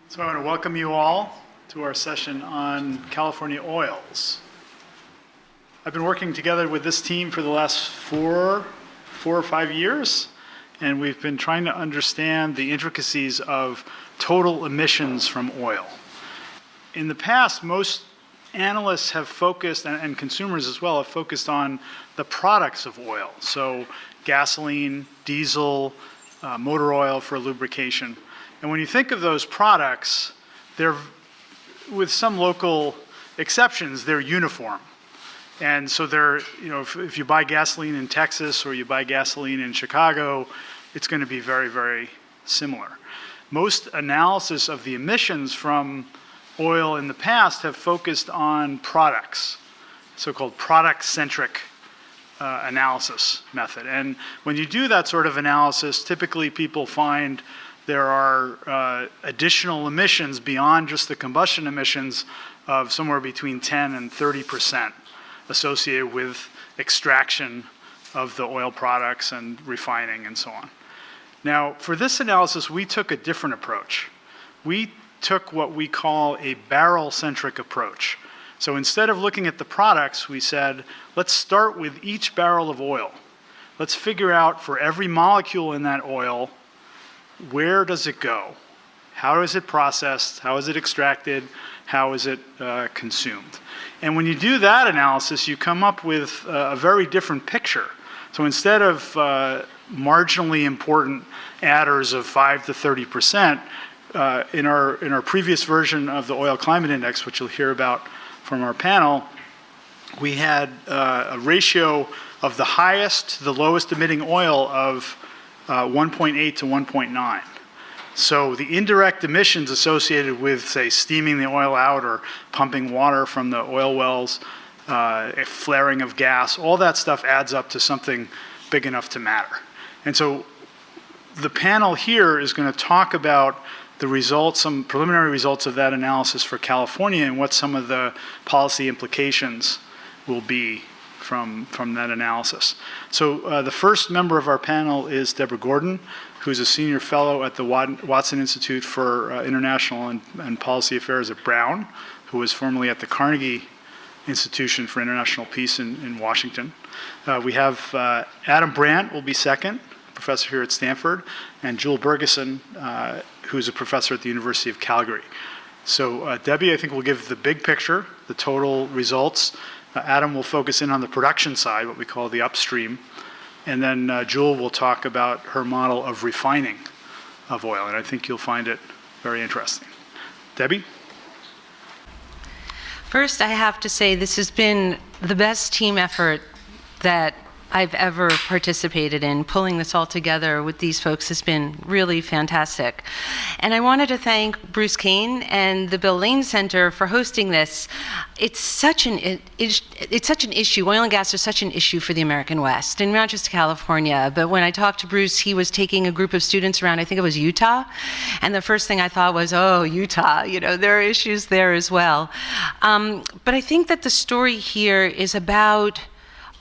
So I want to welcome you all to our session on California oils. I've been working together with this team for the last four or 5 years, and we've been trying to understand the intricacies of total emissions from oil. In the past, most analysts have focused, and consumers as well, have focused on the products of oil. So gasoline, diesel, motor oil for lubrication. And when you think of those products, they're, with some local exceptions, they're uniform. And so they're, if you buy gasoline in Texas or you buy gasoline in Chicago, it's going to be very, very similar. Most analysis of the emissions from oil in the past have focused on products, so-called product-centric analysis method. And when you do that sort of analysis, typically people find there are additional emissions beyond just the combustion emissions of somewhere between 10 and 30% associated with extraction of the oil products and refining and so on. Now, for this analysis, we took a different approach. We took what we call a barrel-centric approach. So instead of looking at the products, we said, let's start with each barrel of oil. Let's figure out for every molecule in that oil, where does it go? How is it processed? How is it extracted? How is it consumed? And when you do that analysis, you come up with a very different picture. So instead of marginally important adders of 5 to 30%, in our previous version of the Oil Climate Index, which you'll hear about from our panel, we had a ratio of the highest to the lowest emitting oil of 1.8 to 1.9. So the indirect emissions associated with, say, steaming the oil out or pumping water from the oil wells, flaring of gas, all that stuff adds up to something big enough to matter. And so the panel here is going to talk about the results, some preliminary results of that analysis for California and what some of the policy implications will be from that analysis. So the first member of our panel is Deborah Gordon, who's a senior fellow at the Watson Institute for International and Policy Affairs at Brown, who was formerly at the Carnegie Institution for International Peace in Washington. We have Adam Brandt will be second, professor here at Stanford, and Jewel Bergeson, who's a professor at the University of Calgary. So Debbie, I think, will give the big picture, the total results. Adam will focus in on the production side, what we call the upstream. And then Jewel will talk about her model of refining of oil. And I think you'll find it very interesting. Debbie? First, I have to say this has been the best team effort that I've ever participated in. Pulling this all together with these folks has been really fantastic. And I wanted to thank Bruce Kane and the Bill Lane Center for hosting this. It's such an issue. Oil and gas are such an issue for the American West, and not just California. But when I talked to Bruce, he was taking a group of students around, I think it was Utah. And the first thing I thought was, oh, Utah, there are issues there as well. But I think that the story here is about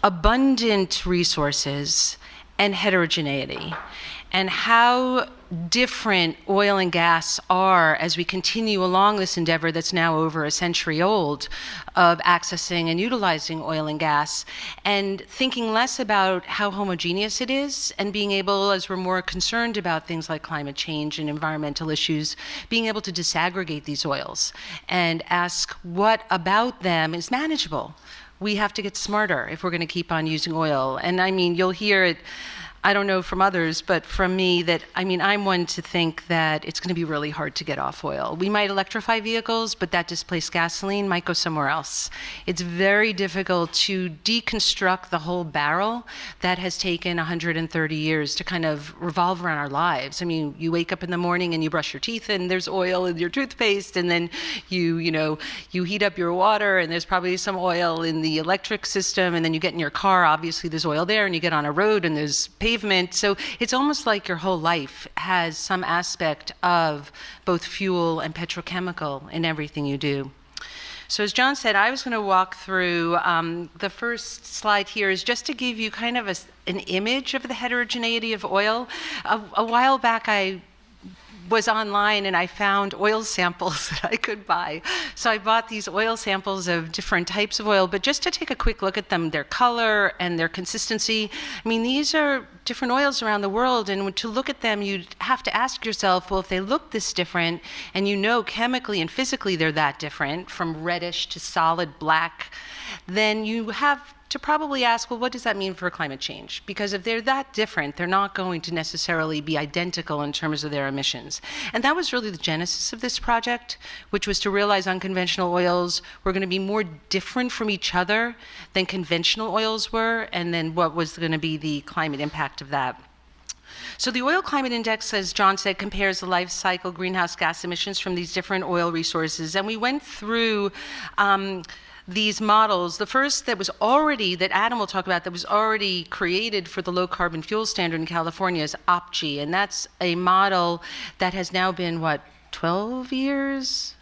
abundant resources and heterogeneity, and how different oil and gas are as we continue along this endeavor that's now over a century old of accessing and utilizing oil and gas, and thinking less about how homogeneous it is, and being able, as we're more concerned about things like climate change and environmental issues, being able to disaggregate these oils and ask what about them is manageable. We have to get smarter if we're going to keep on using oil. And I mean, you'll hear it, I don't know from others, but from me, that, I'm one to think that it's going to be really hard to get off oil. We might electrify vehicles, but that displaced gasoline might go somewhere else. It's very difficult to deconstruct the whole barrel that has taken 130 years to kind of revolve around our lives. You wake up in the morning and you brush your teeth and there's oil in your toothpaste, and then you heat up your water and there's probably some oil in the electric system, and then you get in your car, obviously there's oil there, and you get on a road and there's pavement. So it's almost like your whole life has some aspect of both fuel and petrochemical in everything you do. So as John said, I was going to walk through, the first slide here is just to give you kind of an image of the heterogeneity of oil. A while back, I was online and I found oil samples that I could buy. So I bought these oil samples of different types of oil, but just to take a quick look at them, their color and their consistency. I mean, these are different oils around the world, and to look at them, you'd have to ask yourself, well, if they look this different, and you know chemically and physically they're that different, from reddish to solid black, then you have to probably ask, well, what does that mean for climate change? Because if they're that different, they're not going to necessarily be identical in terms of their emissions. And that was really the genesis of this project, which was to realize unconventional oils were going to be more different from each other than conventional oils were, and then what was going to be the climate impact of that. So the Oil Climate Index, as John said, compares the life cycle greenhouse gas emissions from these different oil resources. And we went through these models. The first that was already, that Adam will talk about, that was already created for the low carbon fuel standard in California is OPG. And that's a model that has now been, 12 years?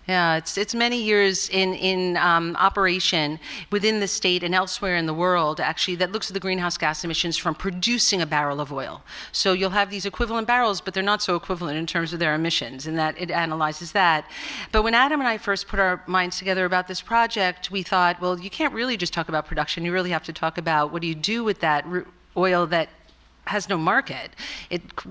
Yeah, it's many years in operation within the state and elsewhere in the world, actually, that looks at the greenhouse gas emissions from producing a barrel of oil. So you'll have these equivalent barrels, but they're not so equivalent in terms of their emissions, and that it analyzes that. But when Adam and I first put our minds together about this project, we thought, well, you can't really just talk about production. You really have to talk about what do you do with that oil that has no market.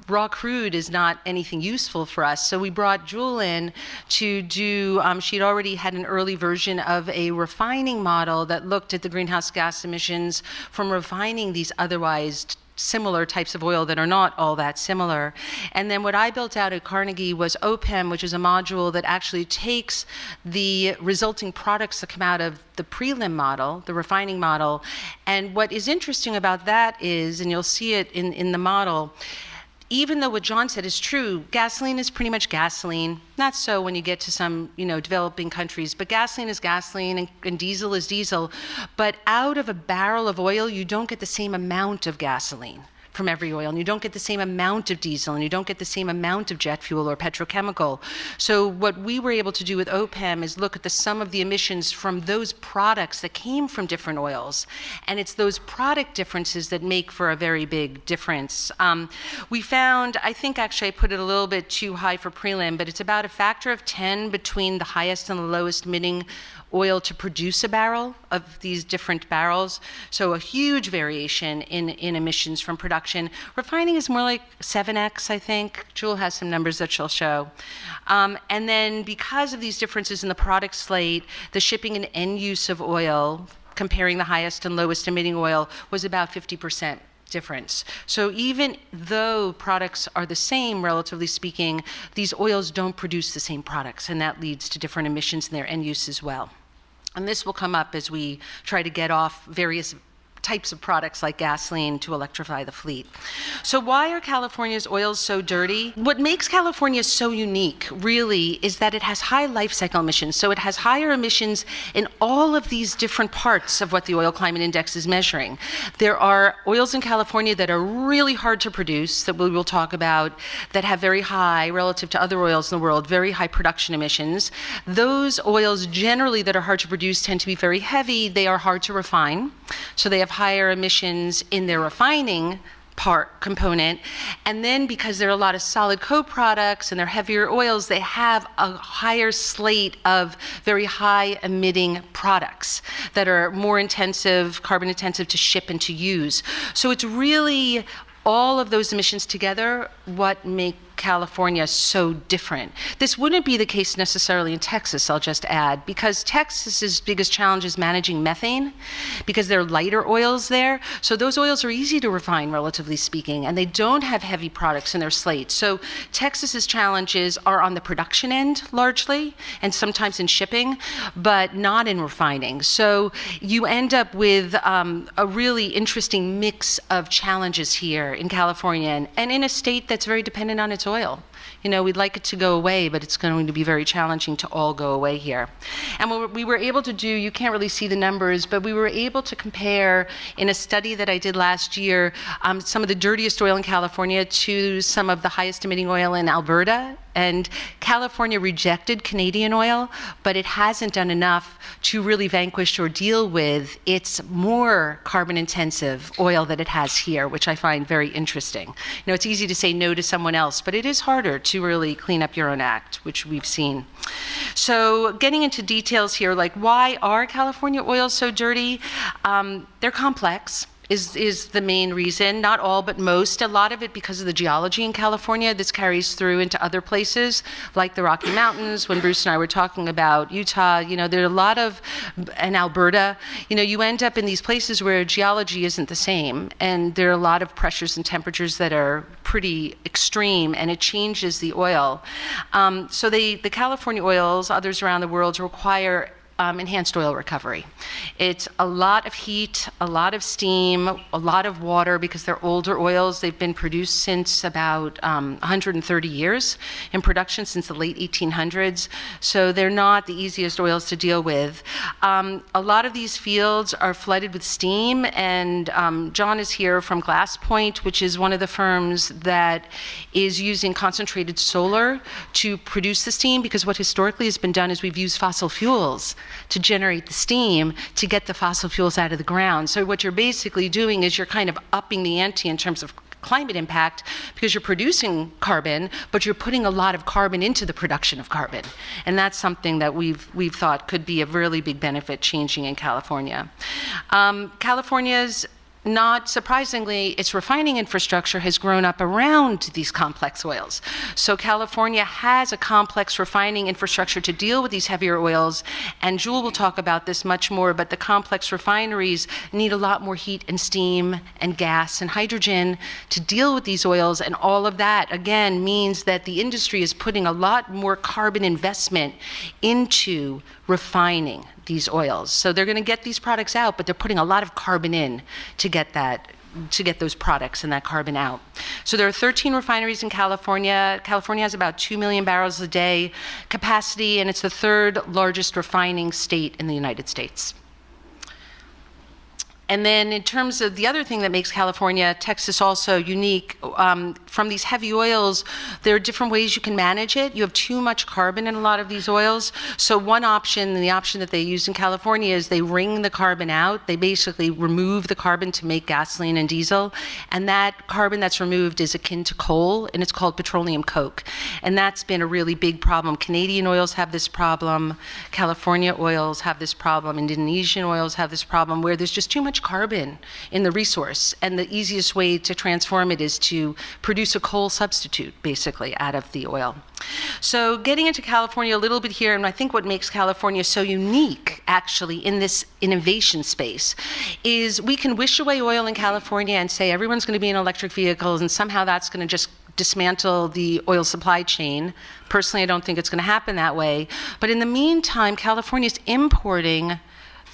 Raw crude is not anything useful for us. So we brought Jewel in to do, she'd already had an early version of a refining model that looked at the greenhouse gas emissions from refining these otherwise similar types of oil that are not all that similar. And then what I built out at Carnegie was OPEM, which is a module that actually takes the resulting products that come out of the prelim model, the refining model. And what is interesting about that is, and you'll see it in the model, even though what John said is true, gasoline is pretty much gasoline. Not so when you get to some, developing countries, but gasoline is gasoline and diesel is diesel. But out of a barrel of oil, you don't get the same amount of gasoline from every oil, and you don't get the same amount of diesel, and you don't get the same amount of jet fuel or petrochemical. So what we were able to do with OPEM is look at the sum of the emissions from those products that came from different oils, and it's those product differences that make for a very big difference. We found, I think actually I put it a little bit too high for prelim, but it's about a factor of 10 between the highest and the lowest emitting oil to produce a barrel of these different barrels. So a huge variation in emissions from production. Refining is more like 7x, I think. Jewel has some numbers that she'll show. And then because of these differences in the product slate, the shipping and end use of oil, comparing the highest and lowest emitting oil, was about 50% difference. So even though products are the same, relatively speaking, these oils don't produce the same products, and that leads to different emissions in their end use as well. And this will come up as we try to get off various types of products like gasoline to electrify the fleet. So why are California's oils so dirty? What makes California so unique, really, is that it has high life cycle emissions. So it has higher emissions in all of these different parts of what the Oil Climate Index is measuring. There are oils in California that are really hard to produce, that we will talk about, that have very high, relative to other oils in the world, very high production emissions. Those oils generally that are hard to produce tend to be very heavy. They are hard to refine. So they have higher emissions in their refining part component. And then because there are a lot of solid co-products and they're heavier oils, they have a higher slate of very high emitting products that are more intensive, carbon intensive to ship and to use. So it's really all of those emissions together what make California so different. This wouldn't be the case necessarily in Texas, I'll just add, because Texas's biggest challenge is managing methane, because there are lighter oils there. So those oils are easy to refine, relatively speaking, and they don't have heavy products in their slate. So Texas's challenges are on the production end, largely, and sometimes in shipping, but not in refining. So you end up with a really interesting mix of challenges here in California, and in a state that's very dependent on its oil. We'd like it to go away, but it's going to be very challenging to all go away here. And what we were able to do, you can't really see the numbers, but we were able to compare in a study that I did last year, some of the dirtiest oil in California to some of the highest emitting oil in Alberta. And California rejected Canadian oil, but it hasn't done enough to really vanquish or deal with its more carbon intensive oil that it has here, which I find very interesting. It's easy to say no to someone else, but it is harder to really clean up your own act, which we've seen. So getting into details here, like why are California oils so dirty? They're complex. Is the main reason. Not all, but most. A lot of it because of the geology in California. This carries through into other places, like the Rocky Mountains. When Bruce and I were talking about Utah, there are a lot of, and Alberta, you end up in these places where geology isn't the same, and there are a lot of pressures and temperatures that are pretty extreme, and it changes the oil. So the California oils, others around the world, require enhanced oil recovery. It's a lot of heat, a lot of steam, a lot of water, because they're older oils. They've been produced since about 130 years in production, since the late 1800s. So they're not the easiest oils to deal with. A lot of these fields are flooded with steam, and John is here from Glass Point, which is one of the firms that is using concentrated solar to produce the steam, because what historically has been done is we've used fossil fuels to generate the steam to get the fossil fuels out of the ground. So what you're basically doing is you're kind of upping the ante in terms of climate impact, because you're producing carbon, but you're putting a lot of carbon into the production of carbon. And that's something that we've thought could be a really big benefit changing in California. California's, not surprisingly, its refining infrastructure has grown up around these complex oils. So California has a complex refining infrastructure to deal with these heavier oils, and Jewel will talk about this much more, but the complex refineries need a lot more heat and steam and gas and hydrogen to deal with these oils, and all of that, again, means that the industry is putting a lot more carbon investment into refining these oils. So they're going to get these products out, but they're putting a lot of carbon in to get those products and that carbon out. So there are 13 refineries in California. California has about 2 million barrels a day capacity, and it's the third largest refining state in the United States. And then in terms of the other thing that makes California, Texas also unique, from these heavy oils, there are different ways you can manage it. You have too much carbon in a lot of these oils. So one option, and the option that they use in California, is they wring the carbon out. They basically remove the carbon to make gasoline and diesel. And that carbon that's removed is akin to coal, and it's called petroleum coke. And that's been a really big problem. Canadian oils have this problem. California oils have this problem. Indonesian oils have this problem, where there's just too much carbon in the resource, and the easiest way to transform it is to produce a coal substitute, basically, out of the oil. So getting into California a little bit here, and I think what makes California so unique, actually, in this innovation space, is we can wish away oil in California and say everyone's going to be in electric vehicles, and somehow that's going to just dismantle the oil supply chain. Personally, I don't think it's going to happen that way. But in the meantime, California is importing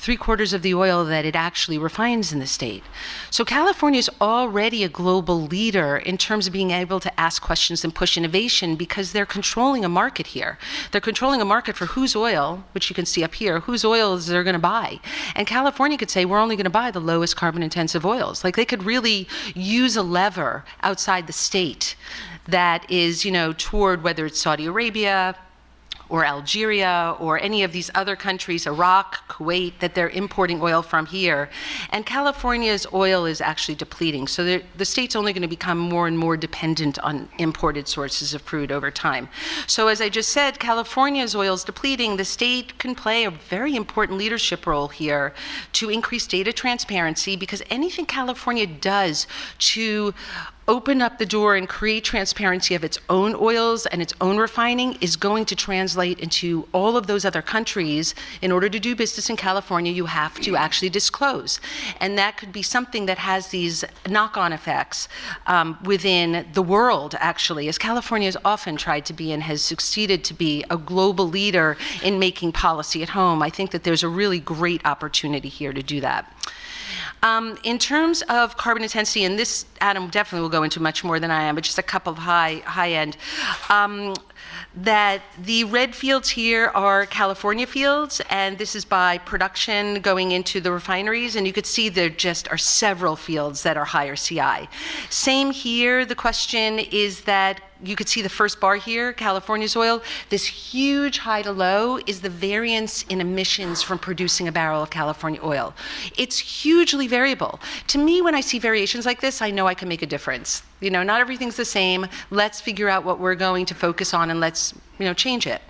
3/4 of the oil that it actually refines in the state. So California is already a global leader in terms of being able to ask questions and push innovation, because they're controlling a market here. They're controlling a market for whose oil, which you can see up here, whose oils they're going to buy. And California could say, we're only going to buy the lowest carbon intensive oils. Like, they could really use a lever outside the state that is, toward, whether it's Saudi Arabia, or Algeria, or any of these other countries, Iraq, Kuwait, that they're importing oil from here. And California's oil is actually depleting. So the state's only going to become more and more dependent on imported sources of crude over time. So as I just said, California's oil is depleting. The state can play a very important leadership role here to increase data transparency, because anything California does to open up the door and create transparency of its own oils and its own refining is going to translate into all of those other countries. In order to do business in California, you have to actually disclose. And that could be something that has these knock-on effects within the world, actually, as California has often tried to be and has succeeded to be a global leader in making policy at home. I think that there's a really great opportunity here to do that. In terms of carbon intensity, and this Adam definitely will go into much more than I am, but just a couple of high end, that the red fields here are California fields, and this is by production going into the refineries, and you could see there just are several fields that are higher CI. Same here, the question is that you could see the first bar here, California's oil. This huge high to low is the variance in emissions from producing a barrel of California oil. It's hugely variable. To me, when I see variations like this, I know I can make a difference. Not everything's the same. Let's figure out what we're going to focus on and let's, change it.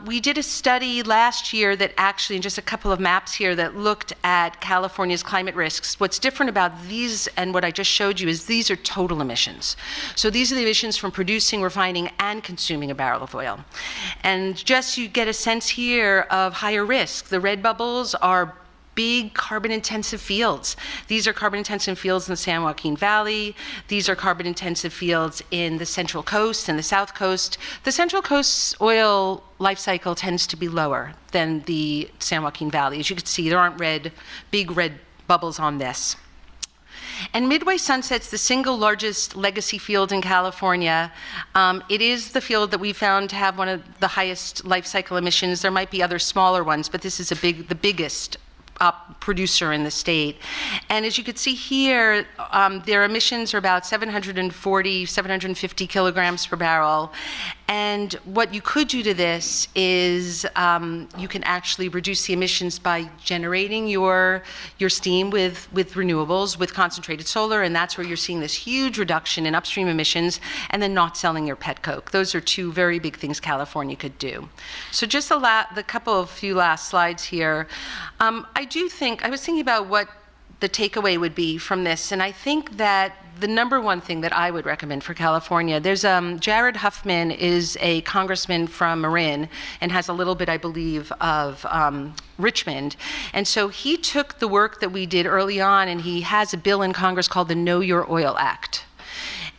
We did a study last year that actually, and just a couple of maps here, that looked at California's climate risks. What's different about these and what I just showed you is these are total emissions. So these are the emissions from producing, refining, and consuming a barrel of oil. And just you get a sense here of higher risk. The red bubbles are big carbon-intensive fields. These are carbon-intensive fields in the San Joaquin Valley. These are carbon-intensive fields in the Central Coast and the South Coast. The Central Coast's oil life cycle tends to be lower than the San Joaquin Valley. As you can see, there aren't big red bubbles on this. And Midway Sunset's the single largest legacy field in California. It is the field that we found to have one of the highest life cycle emissions. There might be other smaller ones, but this is the biggest producer in the state. And as you can see here, their emissions are about 750 kilograms per barrel. And what you could do to this is you can actually reduce the emissions by generating your steam with renewables, with concentrated solar, and that's where you're seeing this huge reduction in upstream emissions, and then not selling your pet coke. Those are two very big things California could do. So just the few last slides here. I was thinking about what the takeaway would be from this, and I think that the number one thing that I would recommend for California, there's Jared Huffman is a congressman from Marin and has a little bit, I believe, of Richmond. And so he took the work that we did early on, and he has a bill in Congress called the Know Your Oil Act.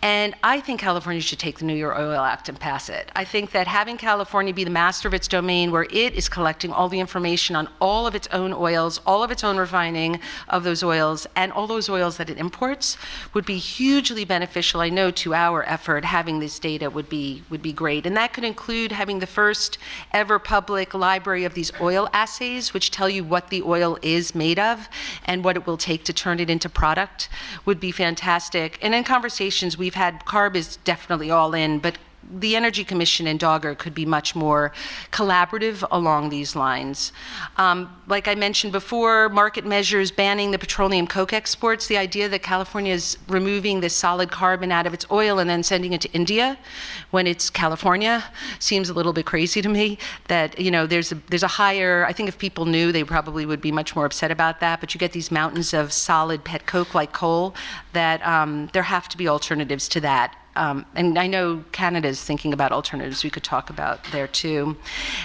And I think California should take the Know Your Oil Act and pass it. I think that having California be the master of its domain, where it is collecting all the information on all of its own oils, all of its own refining of those oils, and all those oils that it imports, would be hugely beneficial. I know to our effort, having this data would be great. And that could include having the first ever public library of these oil assays, which tell you what the oil is made of and what it will take to turn it into product, would be fantastic. And in conversations we've had, CARB is definitely all in, but the Energy Commission and Dogger could be much more collaborative along these lines. Like I mentioned before, market measures banning the petroleum coke exports. The idea that California is removing this solid carbon out of its oil and then sending it to India when it's California seems a little bit crazy to me. That there's a higher. I think if people knew, they probably would be much more upset about that. But you get these mountains of solid pet coke like coal. That there have to be alternatives to that. And I know Canada's thinking about alternatives we could talk about there too.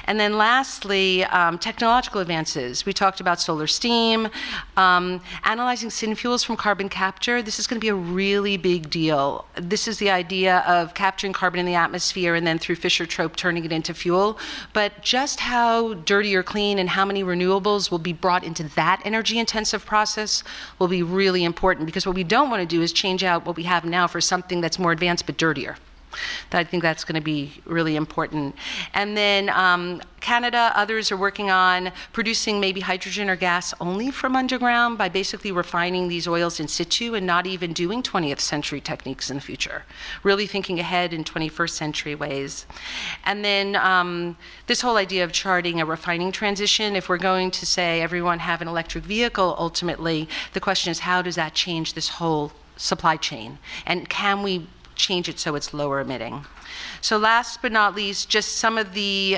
And then lastly, technological advances. We talked about solar steam, analyzing synfuels from carbon capture. This is going to be a really big deal. This is the idea of capturing carbon in the atmosphere and then through Fischer-Tropsch turning it into fuel. But just how dirty or clean and how many renewables will be brought into that energy-intensive process will be really important, because what we don't want to do is change out what we have now for something that's more advanced but dirtier. I think that's going to be really important. And then Canada, others are working on producing maybe hydrogen or gas only from underground by basically refining these oils in situ and not even doing 20th century techniques in the future. Really thinking ahead in 21st century ways. And then this whole idea of charting a refining transition. If we're going to say everyone have an electric vehicle, ultimately, the question is, how does that change this whole supply chain? And can we change it so it's lower emitting? So last but not least, just some of the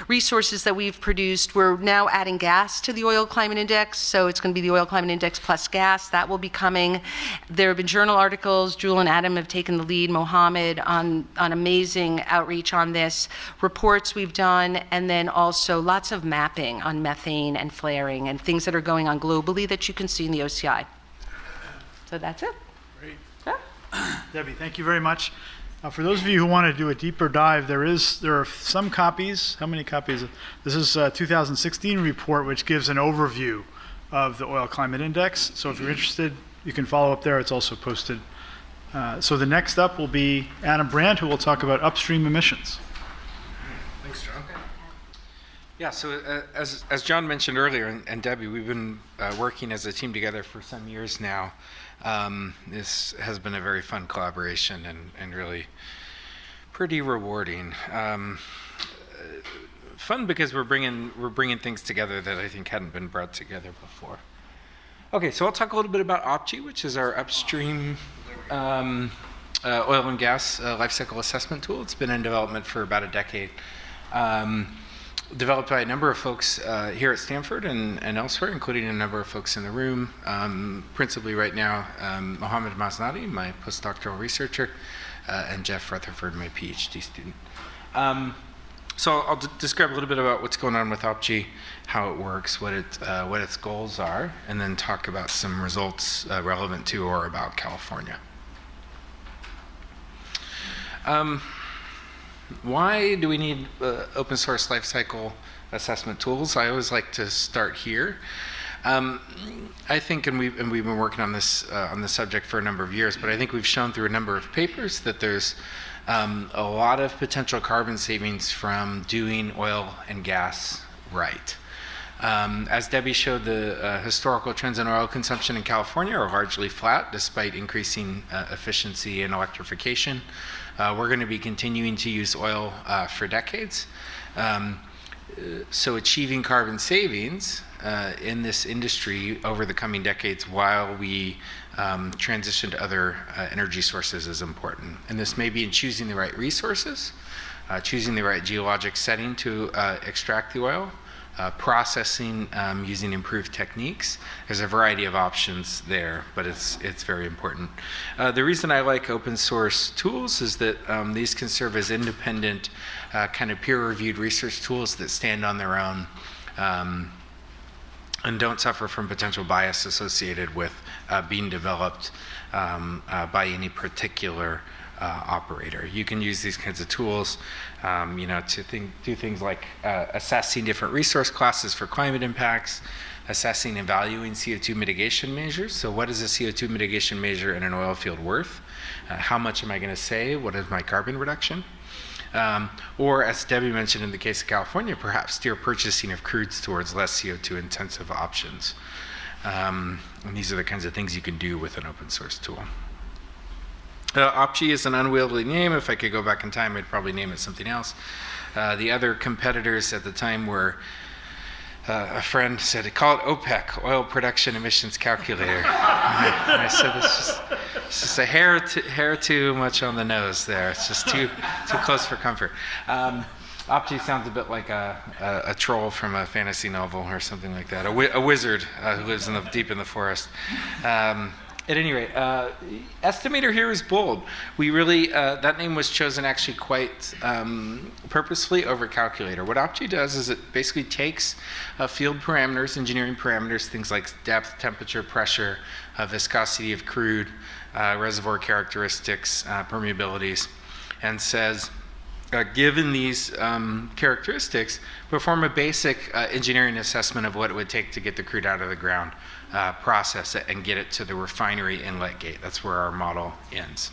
resources that we've produced. We're now adding gas to the Oil Climate Index, so it's going to be the Oil Climate Index plus gas. That will be coming. There have been journal articles. Jewel and Adam have taken the lead, Mohammed, on amazing outreach on this. Reports we've done, and then also lots of mapping on methane and flaring and things that are going on globally that you can see in the OCI. So that's it. Great. Yeah. Debbie, thank you very much. For those of you who want to do a deeper dive, there are some copies. How many copies? This is a 2016 report, which gives an overview of the Oil Climate Index. So if you're interested, you can follow up there. It's also posted. So the next up will be Adam Brandt, who will talk about upstream emissions. Thanks, John. Yeah, so as John mentioned earlier, and Debbie, we've been working as a team together for some years now. This has been a very fun collaboration and really pretty rewarding. Fun because we're bringing things together that I think hadn't been brought together before. Okay, so I'll talk a little bit about OPG, which is our upstream. Oil and gas lifecycle assessment tool. It's been in development for about a decade. Developed by a number of folks here at Stanford and elsewhere, including a number of folks in the room. Principally right now, Mohammed Masnadi, my postdoctoral researcher, and Jeff Rutherford, my PhD student. So I'll describe a little bit about what's going on with OPG, how it works, what its goals are, and then talk about some results relevant to or about California. Why do we need open source lifecycle assessment tools? I always like to start here. I think, and we've been working on this subject for a number of years, but I think we've shown through a number of papers that there's a lot of potential carbon savings from doing oil and gas right. As Debbie showed, the historical trends in oil consumption in California are largely flat despite increasing efficiency and electrification. We're going to be continuing to use oil for decades. So achieving carbon savings in this industry over the coming decades while we transition to other energy sources is important. And this may be in choosing the right resources, choosing the right geologic setting to extract the oil, processing using improved techniques. There's a variety of options there, but it's very important. The reason I like open source tools is that these can serve as independent kind of peer-reviewed research tools that stand on their own and don't suffer from potential bias associated with being developed by any particular operator. You can use these kinds of tools, to do things like assessing different resource classes for climate impacts, assessing and valuing CO2 mitigation measures. So what is a CO2 mitigation measure in an oil field worth? How much am I going to save? What is my carbon reduction? Or, as Debbie mentioned in the case of California, perhaps steer purchasing of crudes towards less CO2 intensive options. And these are the kinds of things you can do with an open source tool. OPG is an unwieldy name. If I could go back in time, I'd probably name it something else. The other competitors at the time were, a friend said, call it OPEC, Oil Production Emissions Calculator. and I said, it's just a hair too much on the nose there. It's just too close for comfort. OPG sounds a bit like a troll from a fantasy novel or something like that, a wizard who lives deep in the forest. At any rate, estimator here is bold. We really, that name was chosen actually quite purposefully over calculator. What OPG does is it basically takes field parameters, engineering parameters, things like depth, temperature, pressure, viscosity of crude, reservoir characteristics, permeabilities, and says, given these characteristics, perform a basic engineering assessment of what it would take to get the crude out of the ground, process it, and get it to the refinery inlet gate. That's where our model ends.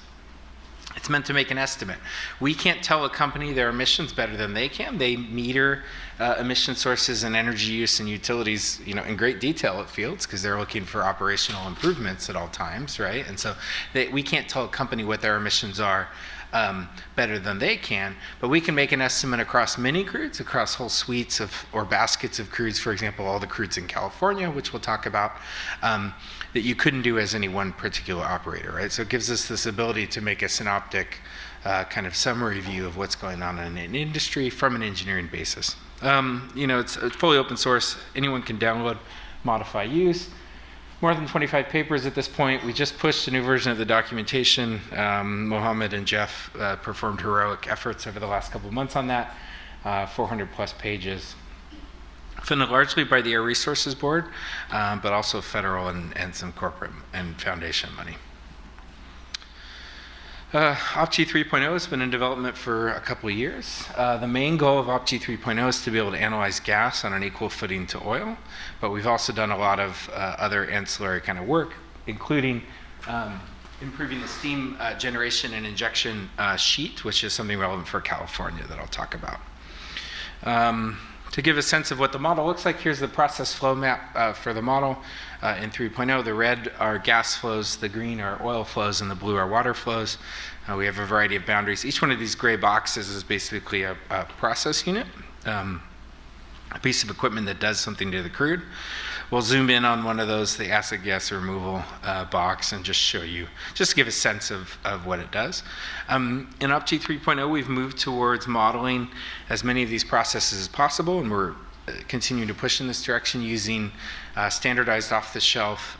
It's meant to make an estimate. We can't tell a company their emissions better than they can. They meter emission sources and energy use and utilities, in great detail at fields because they're looking for operational improvements at all times, right? And so we can't tell a company what their emissions are better than they can, but we can make an estimate across many crudes, across whole suites or baskets of crudes, for example, all the crudes in California, which we'll talk about, that you couldn't do as any one particular operator, right? So it gives us this ability to make a synoptic kind of summary view of what's going on in an industry from an engineering basis. It's fully open source. Anyone can download, modify, use. More than 25 papers at this point. We just pushed a new version of the documentation. Mohammed and Jeff performed heroic efforts over the last couple of months on that, 400 plus pages. Funded largely by the Air Resources Board, but also federal and some corporate and foundation money. OPG 3.0 has been in development for a couple of years. The main goal of OPG 3.0 is to be able to analyze gas on an equal footing to oil, but we've also done a lot of other ancillary kind of work, including improving the steam generation and injection sheet, which is something relevant for California that I'll talk about. To give a sense of what the model looks like, here's the process flow map for the model. In 3.0, the red are gas flows, the green are oil flows, and the blue are water flows. We have a variety of boundaries. Each one of these gray boxes is basically a process unit, a piece of equipment that does something to the crude. we'll zoom in on one of those, the acid gas removal box, and just show you, just to give a sense of what it does. In OPG 3.0, we've moved towards modeling as many of these processes as possible, and we're continuing to push in this direction using standardized off-the-shelf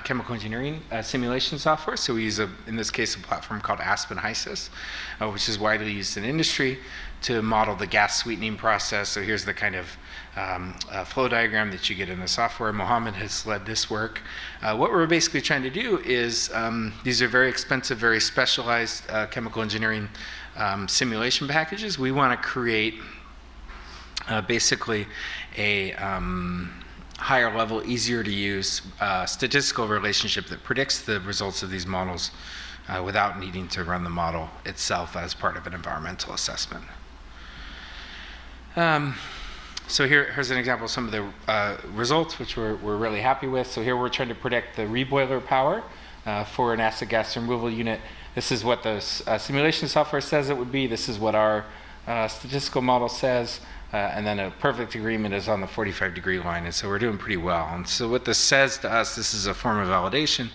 chemical engineering simulation software. So we use, in this case, a platform called Aspen HYSYS, which is widely used in industry to model the gas sweetening process. So here's the kind of flow diagram that you get in the software. Mohammed has led this work. What we're basically trying to do is, these are very expensive, very specialized chemical engineering simulation packages. We want to create basically a higher level, easier to use statistical relationship that predicts the results of these models without needing to run the model itself as part of an environmental assessment. So here's an example of some of the results which we're really happy with. So here we're trying to predict the reboiler power for an acid gas removal unit. This is what the simulation software says it would be. This is what our statistical model says. And then a perfect agreement is on the 45-degree line, and so we're doing pretty well. And so what this says to us, this is a form of validation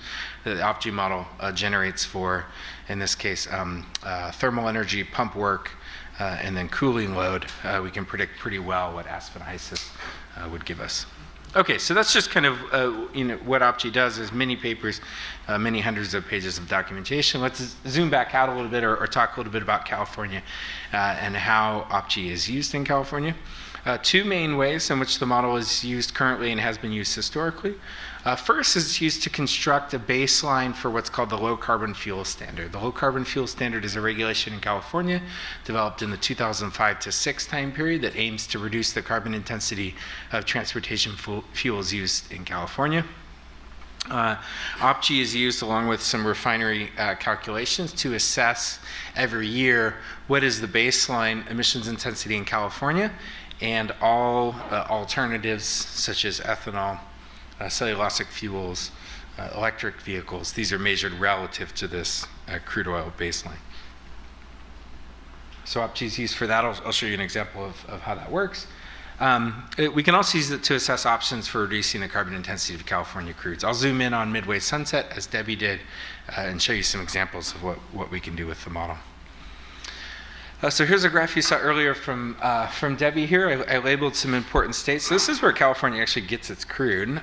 that the OPG model generates for, in this case, thermal energy, pump work, and then cooling load. We can predict pretty well what Aspen HYSYS would give us. Okay, so that's just kind of what OPG does is many papers, many hundreds of pages of documentation. Let's zoom back out a little bit or talk a little bit about California and how OPG is used in California. Two main ways in which the model is used currently and has been used historically. First is it's used to construct a baseline for what's called the low carbon fuel standard. The low carbon fuel standard is a regulation in California developed in the 2005 to 6 time period that aims to reduce the carbon intensity of transportation fuels used in California. OPG is used along with some refinery calculations to assess every year what is the baseline emissions intensity in California, and all alternatives such as ethanol, cellulosic fuels, electric vehicles. These are measured relative to this crude oil baseline. So OPG is used for that. I'll show you an example of how that works. We can also use it to assess options for reducing the carbon intensity of California crudes. I'll zoom in on Midway Sunset, as Debbie did, and show you some examples of what we can do with the model. So here's a graph you saw earlier from Debbie here. I labeled some important states. So this is where California actually gets its crude.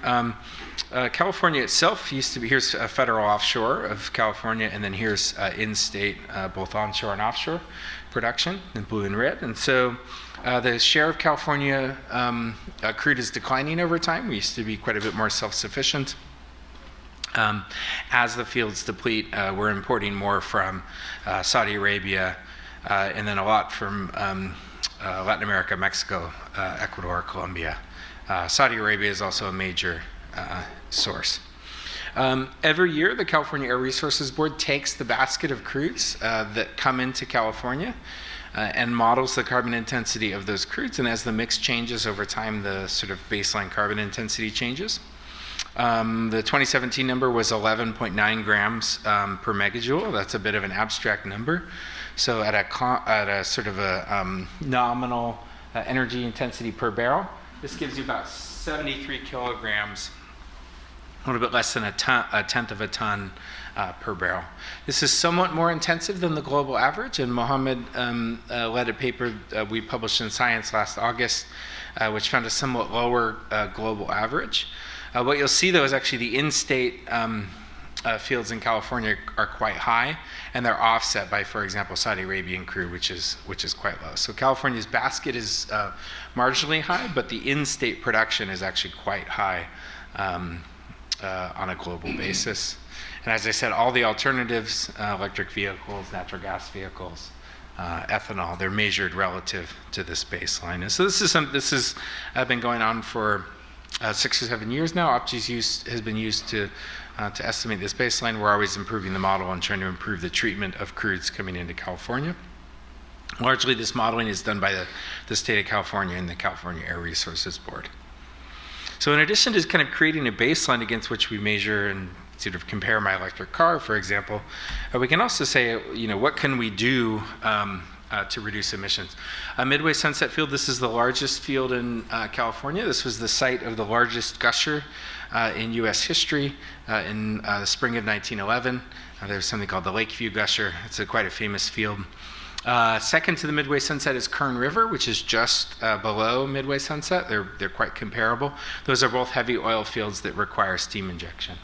California itself used to be, here's a federal offshore of California, and then here's in-state, both onshore and offshore production in blue and red. And so the share of California crude is declining over time. We used to be quite a bit more self-sufficient. As the fields deplete, we're importing more from Saudi Arabia, and then a lot from Latin America, Mexico, Ecuador, Colombia. Saudi Arabia is also a major source. Every year, the California Air Resources Board takes the basket of crudes that come into California and models the carbon intensity of those crudes. And as the mix changes over time, the sort of baseline carbon intensity changes. The 2017 number was 11.9 grams per megajoule. That's a bit of an abstract number. So at a sort of a nominal energy intensity per barrel, this gives you about 73 kilograms, a little bit less than a tenth of a ton per barrel. This is somewhat more intensive than the global average, and Mohammed led a paper we published in Science last August, which found a somewhat lower global average. What you'll see, though, is actually the in-state fields in California are quite high, and they're offset by, for example, Saudi Arabian crude, which is quite low. So California's basket is marginally high, but the in-state production is actually quite high on a global basis. And as I said, all the alternatives, electric vehicles, natural gas vehicles, ethanol, they're measured relative to this baseline. And so this has been going on for 6 or 7 years now. OPG has been used to estimate this baseline. We're always improving the model and trying to improve the treatment of crudes coming into California. Largely, this modeling is done by the state of California and the California Air Resources Board. So in addition to kind of creating a baseline against which we measure and sort of compare my electric car, for example, we can also say, what can we do to reduce emissions. Midway Sunset Field, this is the largest field in California. This was the site of the largest gusher in U.S. history in the spring of 1911. There's something called the Lakeview Gusher. It's quite a famous field. Second to the Midway Sunset is Kern River, which is just below Midway Sunset. They're quite comparable. Those are both heavy oil fields that require steam injection.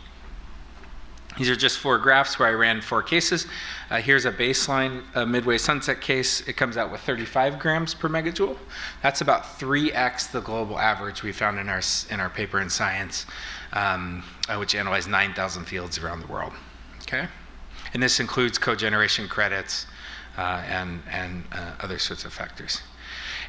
These are just 4 graphs where I ran 4 cases. Here's a baseline Midway Sunset case. It comes out with 35 grams per megajoule. That's about 3x the global average we found in our paper in Science, which analyzed 9,000 fields around the world. Okay, and this includes cogeneration credits and other sorts of factors.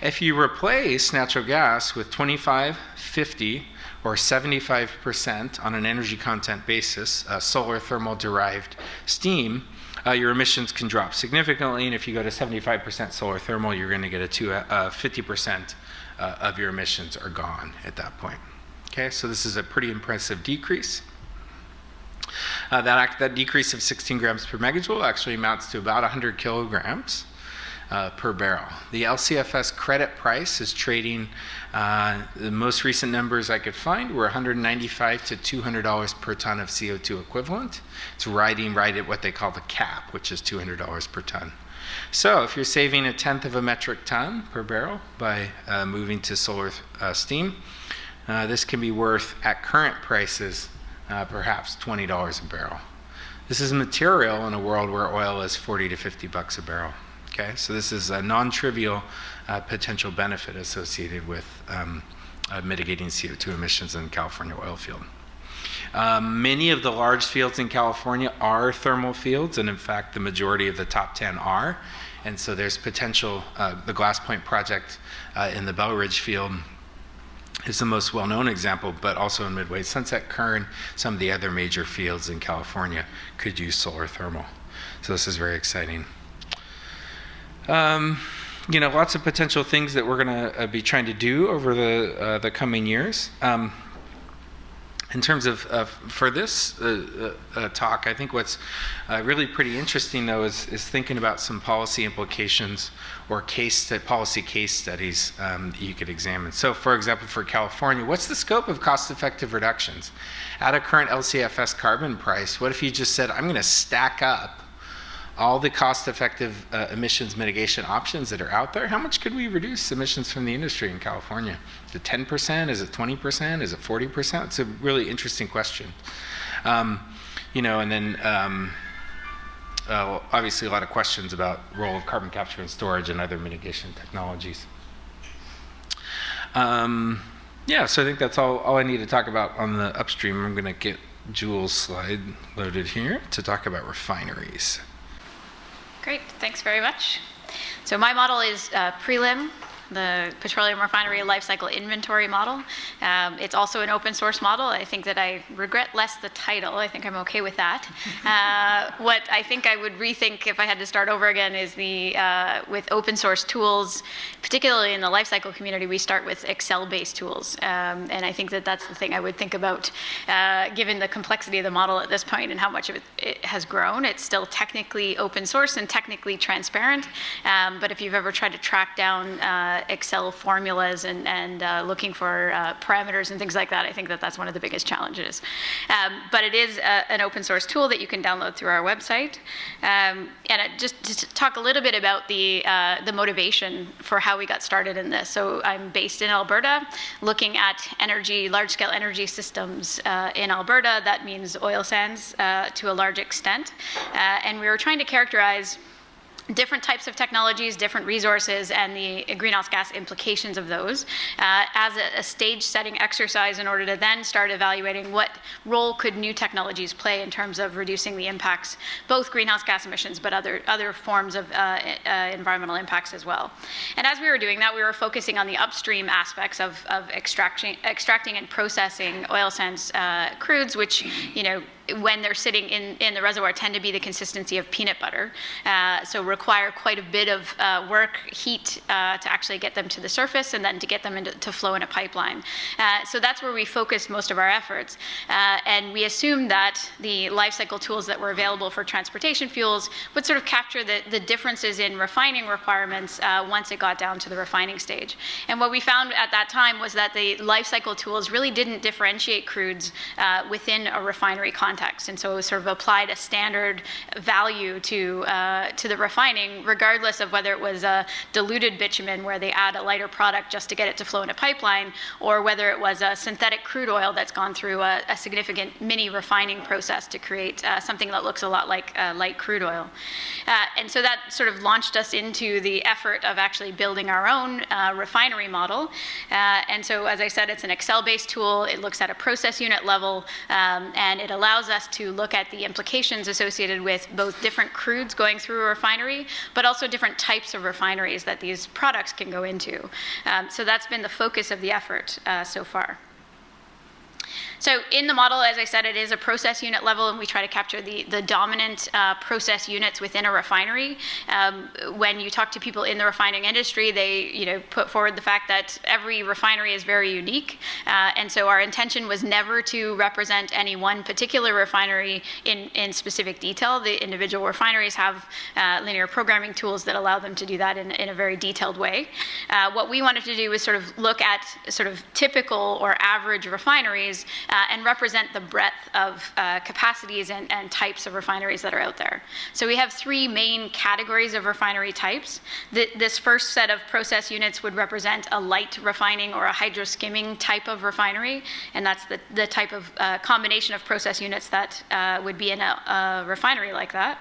If you replace natural gas with 25, 50, or 75% on an energy content basis, solar thermal derived steam, your emissions can drop significantly. And if you go to 75% solar thermal, you're going to get 50% of your emissions are gone at that point. Okay, so this is a pretty impressive decrease. That decrease of 16 grams per megajoule actually amounts to about 100 kilograms per barrel. The LCFS credit price is trading, the most recent numbers I could find were $195 to $200 per ton of CO2 equivalent. It's riding right at what they call the cap, which is $200 per ton. So if you're saving 1/10 of a metric ton per barrel by moving to solar steam, this can be worth, at current prices, perhaps $20 a barrel. This is material in a world where oil is 40 to 50 bucks a barrel. Okay, so this is a non-trivial potential benefit associated with mitigating CO2 emissions in the California oil field. Many of the large fields in California are thermal fields, and in fact, the majority of the top 10 are. And so there's potential, the Glass Point project in the Bell Ridge field is the most well-known example, but also in Midway Sunset, Kern, some of the other major fields in California could use solar thermal. So this is very exciting. Lots of potential things that we're going to be trying to do over the coming years. In terms of for this talk, I think what's really pretty interesting, though, is thinking about some policy implications or policy case studies that you could examine. So, for example, for California, what's the scope of cost-effective reductions? At a current LCFS carbon price, what if you just said, I'm going to stack up all the cost-effective emissions mitigation options that are out there? How much could we reduce emissions from the industry in California? Is it 10%? Is it 20%? Is it 40%? It's a really interesting question. And then obviously a lot of questions about the role of carbon capture and storage and other mitigation technologies. So I think that's all I need to talk about on the upstream. I'm going to get Jules' slide loaded here to talk about refineries. Great, thanks very much. So my model is Prelim, the Petroleum Refinery Lifecycle Inventory Model. It's also an open source model. I think that I regret less the title. I think I'm okay with that. What I think I would rethink if I had to start over again is with open source tools, particularly in the lifecycle community, we start with Excel-based tools. And I think that that's the thing I would think about, given the complexity of the model at this point and how much of it has grown. It's still technically open source and technically transparent. But if you've ever tried to track down Excel formulas and looking for parameters and things like that, I think that that's one of the biggest challenges. But it is an open source tool that you can download through our website. Just to talk a little bit about the motivation for how we got started in this. So I'm based in Alberta, looking at large-scale energy systems in Alberta. That means oil sands to a large extent. And we were trying to characterize different types of technologies, different resources, and the greenhouse gas implications of those as a stage-setting exercise in order to then start evaluating what role could new technologies play in terms of reducing the impacts, both greenhouse gas emissions, but other forms of environmental impacts as well. And as we were doing that, we were focusing on the upstream aspects of extracting and processing oil sands crudes, which when they're sitting in the reservoir, tend to be the consistency of peanut butter. So require quite a bit of work, heat, to actually get them to the surface and then to get them to flow in a pipeline. So that's where we focused most of our efforts. And we assumed that the life cycle tools that were available for transportation fuels would sort of capture the differences in refining requirements once it got down to the refining stage. And what we found at that time was that the life cycle tools really didn't differentiate crudes within a refinery context. And so it was sort of applied a standard value to the refining, regardless of whether it was a diluted bitumen where they add a lighter product just to get it to flow in a pipeline, or whether it was a synthetic crude oil that's gone through a significant mini refining process to create something that looks a lot like light crude oil. And so that sort of launched us into the effort of actually building our own refinery model. And so, as I said, it's an Excel-based tool. It looks at a process unit level, and it allows us to look at the implications associated with both different crudes going through a refinery, but also different types of refineries that these products can go into. So that's been the focus of the effort so far. So in the model, as I said, it is a process unit level, and we try to capture the dominant process units within a refinery. When you talk to people in the refining industry, they put forward the fact that every refinery is very unique, and so our intention was never to represent any one particular refinery in specific detail. The individual refineries have linear programming tools that allow them to do that in a very detailed way. What we wanted to do was sort of look at sort of typical or average refineries and represent the breadth of capacities and types of refineries that are out there. So we have three main categories of refinery types. This first set of process units would represent a light refining or a hydroskimming type of refinery, and that's the type of combination of process units that would be in a refinery like that.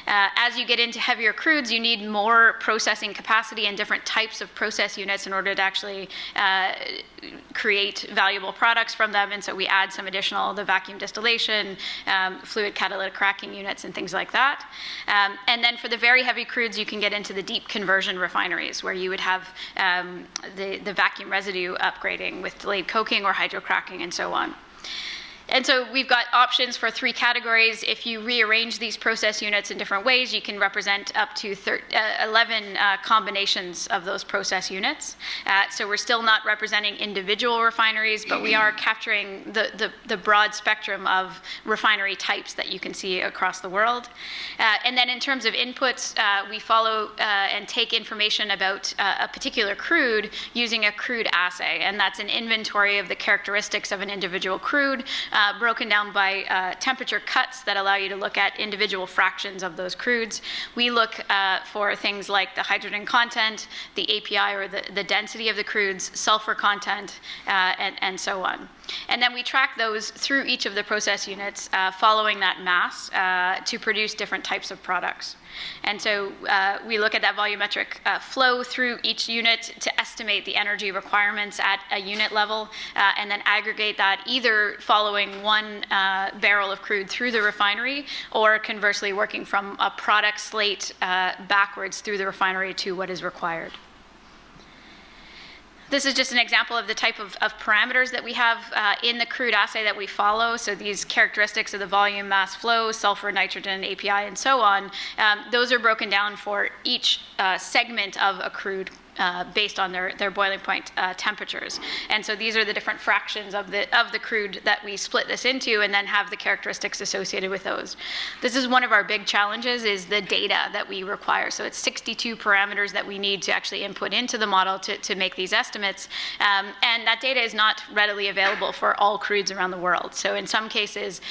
As you get into heavier crudes, you need more processing capacity and different types of process units in order to actually create valuable products from them, and so we add some additional, the vacuum distillation, fluid catalytic cracking units, and things like that. And then for the very heavy crudes, you can get into the deep conversion refineries, where you would have the vacuum residue upgrading with delayed coking or hydrocracking and so on. And so we've got options for three categories. If you rearrange these process units in different ways, you can represent up to 11 combinations of those process units. So we're still not representing individual refineries, but we are capturing the broad spectrum of refinery types that you can see across the world. And then in terms of inputs, we follow and take information about a particular crude using a crude assay. And that's an inventory of the characteristics of an individual crude, broken down by temperature cuts that allow you to look at individual fractions of those crudes. We look for things like the hydrogen content, the API or the density of the crudes, sulfur content, and so on. And then we track those through each of the process units, following that mass to produce different types of products. And so we look at that volumetric flow through each unit to estimate the energy requirements at a unit level, and then aggregate that either following one barrel of crude through the refinery, or conversely working from a product slate backwards through the refinery to what is required. This is just an example of the type of parameters that we have in the crude assay that we follow. So these characteristics of the volume, mass, flow, sulfur, nitrogen, API, and so on, those are broken down for each segment of a crude based on their boiling point temperatures. And so these are the different fractions of the crude that we split this into, and then have the characteristics associated with those. This is one of our big challenges, is the data that we require. So it's 62 parameters that we need to actually input into the model to make these estimates. And that data is not readily available for all crudes around the world. So in some cases,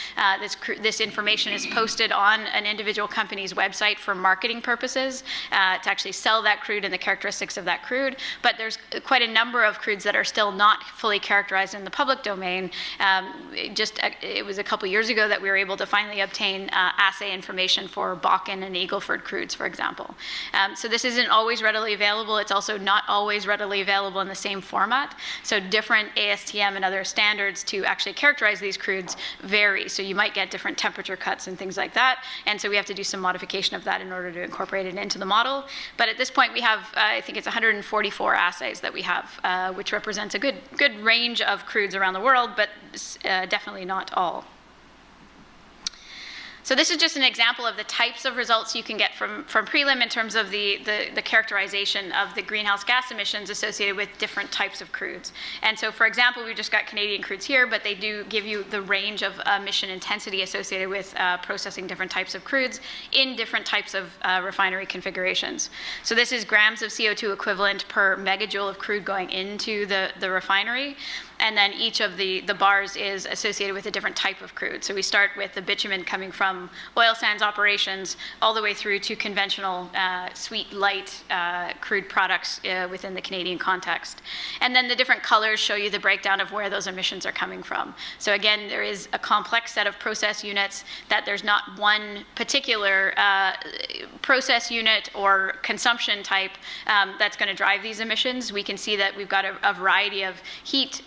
this information is posted on an individual company's website for marketing purposes, to actually sell that crude and the characteristics of that crude, but there's quite a number of crudes that are still not fully characterized in the public domain. It was a couple years ago that we were able to finally obtain assay information for Bakken and Eagle Ford crudes, for example. So this isn't always readily available. It's also not always readily available in the same format. So different ASTM and other standards to actually characterize these crudes vary. So you might get different temperature cuts and things like that. And so we have to do some modification of that in order to incorporate it into the model. But at this point, we have, I think it's 144 assays that we have, which represents a good range of crudes around the world, but definitely not all. So this is just an example of the types of results you can get from prelim in terms of the characterization of the greenhouse gas emissions associated with different types of crudes. And so, for example, we've just got Canadian crudes here, but they do give you the range of emission intensity associated with processing different types of crudes in different types of refinery configurations. So this is grams of CO2 equivalent per megajoule of crude going into the refinery. And then each of the bars is associated with a different type of crude. So we start with the bitumen coming from oil sands operations all the way through to conventional sweet, light crude products within the Canadian context. And then the different colors show you the breakdown of where those emissions are coming from. So again, there is a complex set of process units that there's not one particular process unit or consumption type that's going to drive these emissions. We can see that we've got a variety of heat,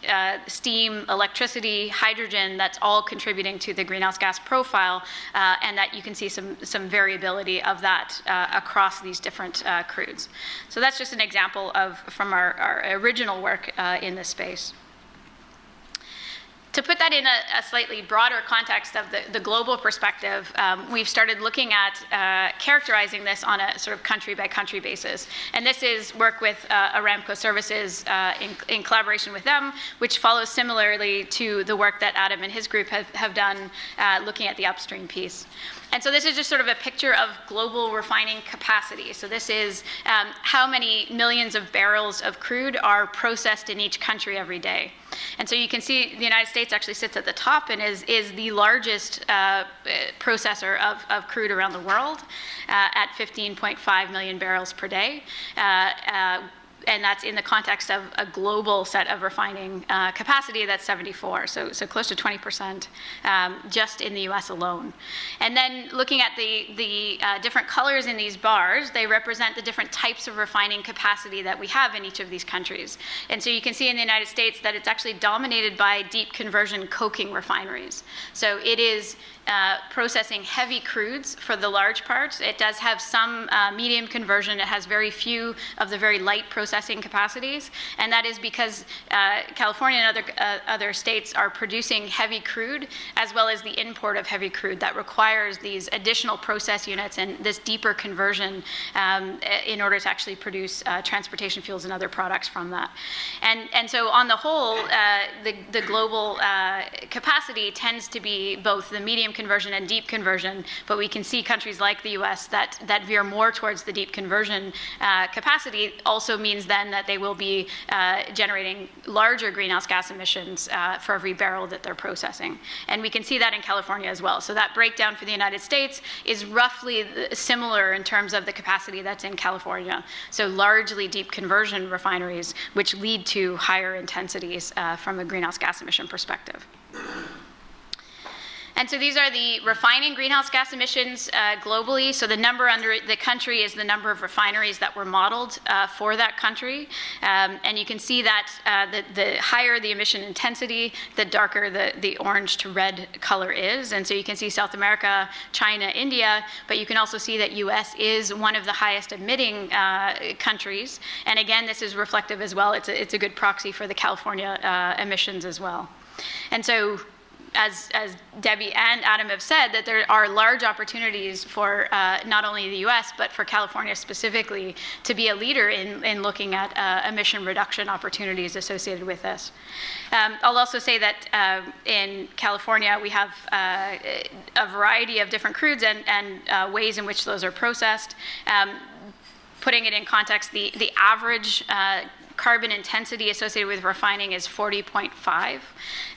steam, electricity, hydrogen, that's all contributing to the greenhouse gas profile, and that you can see some variability of that across these different crudes. So that's just an example from our original work in this space. To put that in a slightly broader context of the global perspective, we've started looking at characterizing this on a sort of country-by-country basis. And this is work with Aramco Services in collaboration with them, which follows similarly to the work that Adam and his group have done looking at the upstream piece. And so this is just sort of a picture of global refining capacity. So this is how many millions of barrels of crude are processed in each country every day. And so you can see the United States actually sits at the top and is the largest processor of crude around the world at 15.5 million barrels per day. And that's in the context of a global set of refining capacity that's 74, so close to 20% just in the US alone. And then looking at the different colors in these bars, they represent the different types of refining capacity that we have in each of these countries. And so you can see in the United States that it's actually dominated by deep conversion coking refineries. So it is processing heavy crudes for the large parts. It does have some medium conversion. It has very few of the very light processing capacities, and that is because California and other states are producing heavy crude as well as the import of heavy crude that requires these additional process units and this deeper conversion in order to actually produce transportation fuels and other products from that. And so on the whole, the global capacity tends to be both the medium conversion and deep conversion, but we can see countries like the US that veer more towards the deep conversion capacity also means then that they will be generating larger greenhouse gas emissions for every barrel that they're processing. And we can see that in California as well. So that breakdown for the United States is roughly similar in terms of the capacity that's in California. So largely deep conversion refineries, which lead to higher intensities from a greenhouse gas emission perspective. And so these are the refining greenhouse gas emissions globally. So the number under the country is the number of refineries that were modeled for that country. And you can see that the higher the emission intensity, the darker the orange to red color is. And so you can see South America, China, India, but you can also see that US is one of the highest emitting countries. And again, this is reflective as well. It's a good proxy for the California emissions as well. And so as Debbie and Adam have said, that there are large opportunities for not only the US, but for California specifically to be a leader in looking at emission reduction opportunities associated with this. I'll also say that in California, we have a variety of different crudes and ways in which those are processed. Putting it in context, the average carbon intensity associated with refining is 40.5.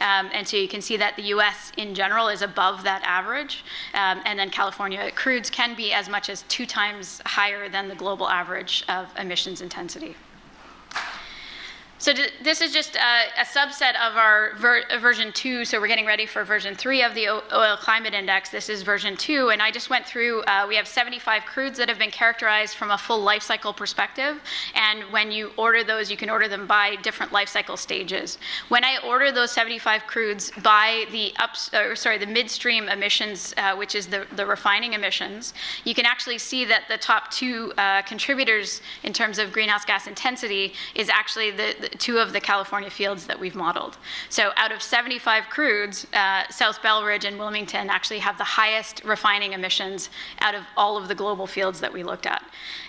And so you can see that the US in general is above that average. And then California crudes can be as much as 2 times higher than the global average of emissions intensity. So this is just a subset of our version 2. So we're getting ready for version 3 of the Oil Climate Index. This is version 2. And I just went through, we have 75 crudes that have been characterized from a full life cycle perspective. And when you order those, you can order them by different life cycle stages. When I order those 75 crudes by the midstream emissions, which is the refining emissions, you can actually see that the top 2 contributors in terms of greenhouse gas intensity is actually the two of the California fields that we've modeled. So out of 75 crudes, South Belridge and Wilmington actually have the highest refining emissions out of all of the global fields that we looked at.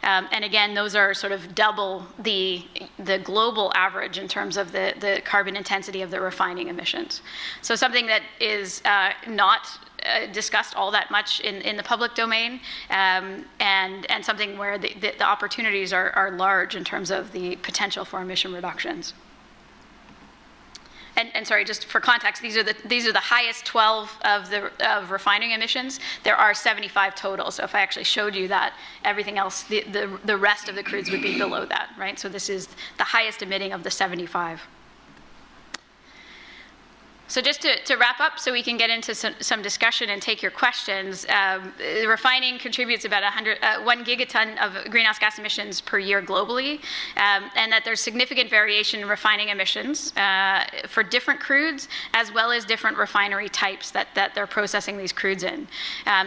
And again, those are sort of double the global average in terms of the carbon intensity of the refining emissions. So something that is not discussed all that much in the public domain, and something where the opportunities are large in terms of the potential for emission reductions. And sorry, just for context, these are the highest 12 of refining emissions. There are 75 total. So if I actually showed you that, everything else, the rest of the crudes would be below that, right? So this is the highest emitting of the 75. So just to wrap up, so we can get into some discussion and take your questions, refining contributes about 1 gigaton of greenhouse gas emissions per year globally, and that there's significant variation in refining emissions for different crudes, as well as different refinery types that they're processing these crudes in.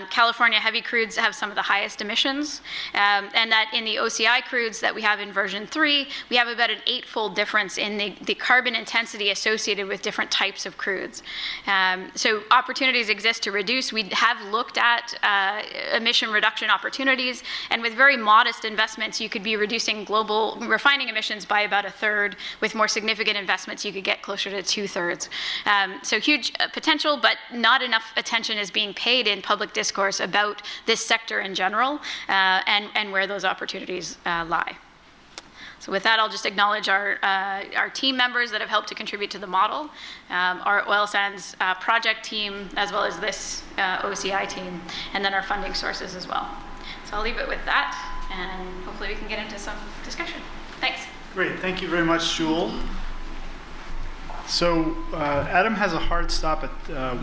California heavy crudes have some of the highest emissions, and that in the OCI crudes that we have in version 3, we have about an 8-fold difference in the carbon intensity associated with different types of crudes. So opportunities exist to reduce. We have looked at emission reduction opportunities, and with very modest investments, you could be reducing global refining emissions by about 1/3. With more significant investments, you could get closer to 2/3. So huge potential, but not enough attention is being paid in public discourse about this sector in general, and where those opportunities lie. So with that, I'll just acknowledge our team members that have helped to contribute to the model, our oil sands project team, as well as this OCI team, and then our funding sources as well. So I'll leave it with that, and hopefully we can get into some discussion. Thanks. Great, thank you very much, Jewel. So Adam has a hard stop at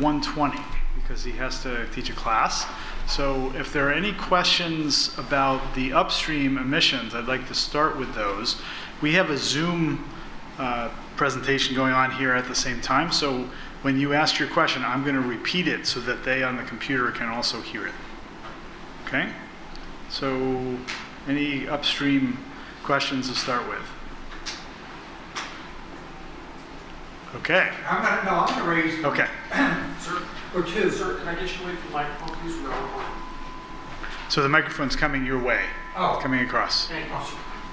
1:20 because he has to teach a class. So if there are any questions about the upstream emissions, I'd like to start with those. We have a Zoom presentation going on here at the same time. So when you ask your question, I'm going to repeat it so that they on the computer can also hear it. Okay? So any upstream questions to start with? Okay. I'm gonna raise. Okay. Sir, or two. Sir, can I get you away from the microphone, please? We're all recording. So the microphone's coming your way. Oh. Coming across. Thank you.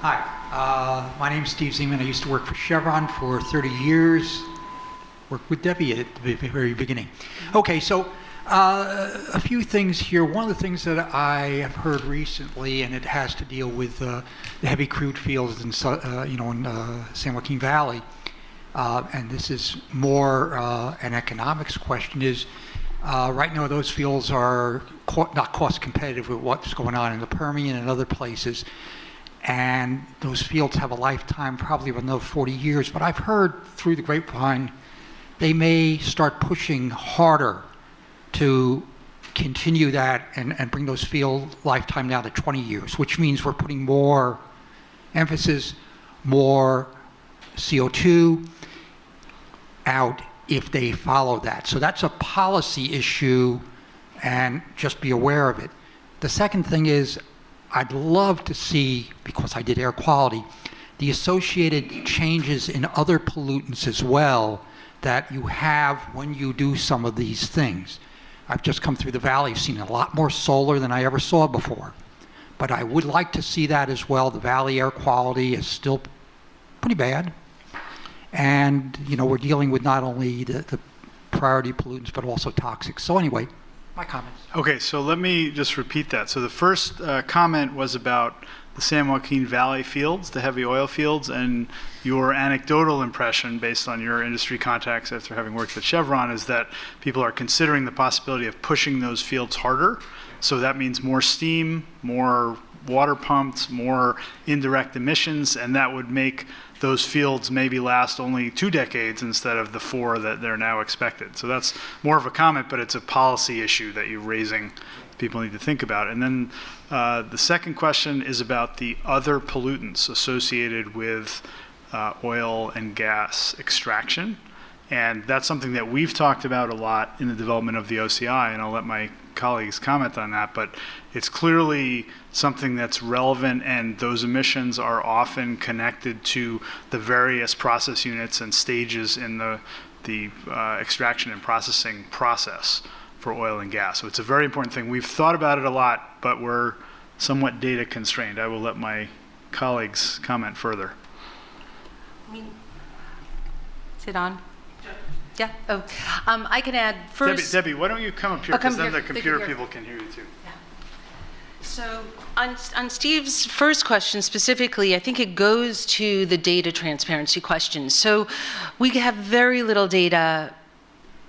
Hi, my name's Steve Zeeman. I used to work for Chevron for 30 years. Worked with Debbie at the very beginning. Okay, so a few things here. One of the things that I have heard recently, and it has to deal with the heavy crude fields in San Joaquin Valley. And this is more an economics question, is right now those fields are not cost competitive with what's going on in the Permian and other places. And those fields have a lifetime probably of another 40 years. But I've heard through the grapevine they may start pushing harder to continue that and bring those field lifetime down to 20 years, which means we're putting more emphasis, more CO2 out if they follow that. So that's a policy issue, and just be aware of it. The second thing is, I'd love to see, because I did air quality, the associated changes in other pollutants as well that you have when you do some of these things. I've just come through the valley, seen a lot more solar than I ever saw before. But I would like to see that as well. The valley air quality is still pretty bad. And, we're dealing with not only the priority pollutants, but also toxics. So anyway, my comments. Okay, so let me just repeat that. So the first comment was about the San Joaquin Valley fields, the heavy oil fields, and your anecdotal impression based on your industry contacts after having worked at Chevron is that people are considering the possibility of pushing those fields harder. So that means more steam, more water pumped, more indirect emissions, and that would make those fields maybe last only 2 decades instead of the 4 that they're now expected. So that's more of a comment, but it's a policy issue that you're raising, people need to think about. And then the second question is about the other pollutants associated with oil and gas extraction. And that's something that we've talked about a lot in the development of the OCI, and I'll let my colleagues comment on that, but it's clearly something that's relevant, and those emissions are often connected to the various process units and stages in the extraction and processing process for oil and gas. So it's a very important thing. We've thought about it a lot, but we're somewhat data constrained. I will let my colleagues comment further. Is it on? Yeah. Oh, I can add first. Debbie, why don't you come up here, I'll come because then here. the computer They can hear. people can hear you too. So on Steve's first question specifically, I think it goes to the data transparency question. So we have very little data,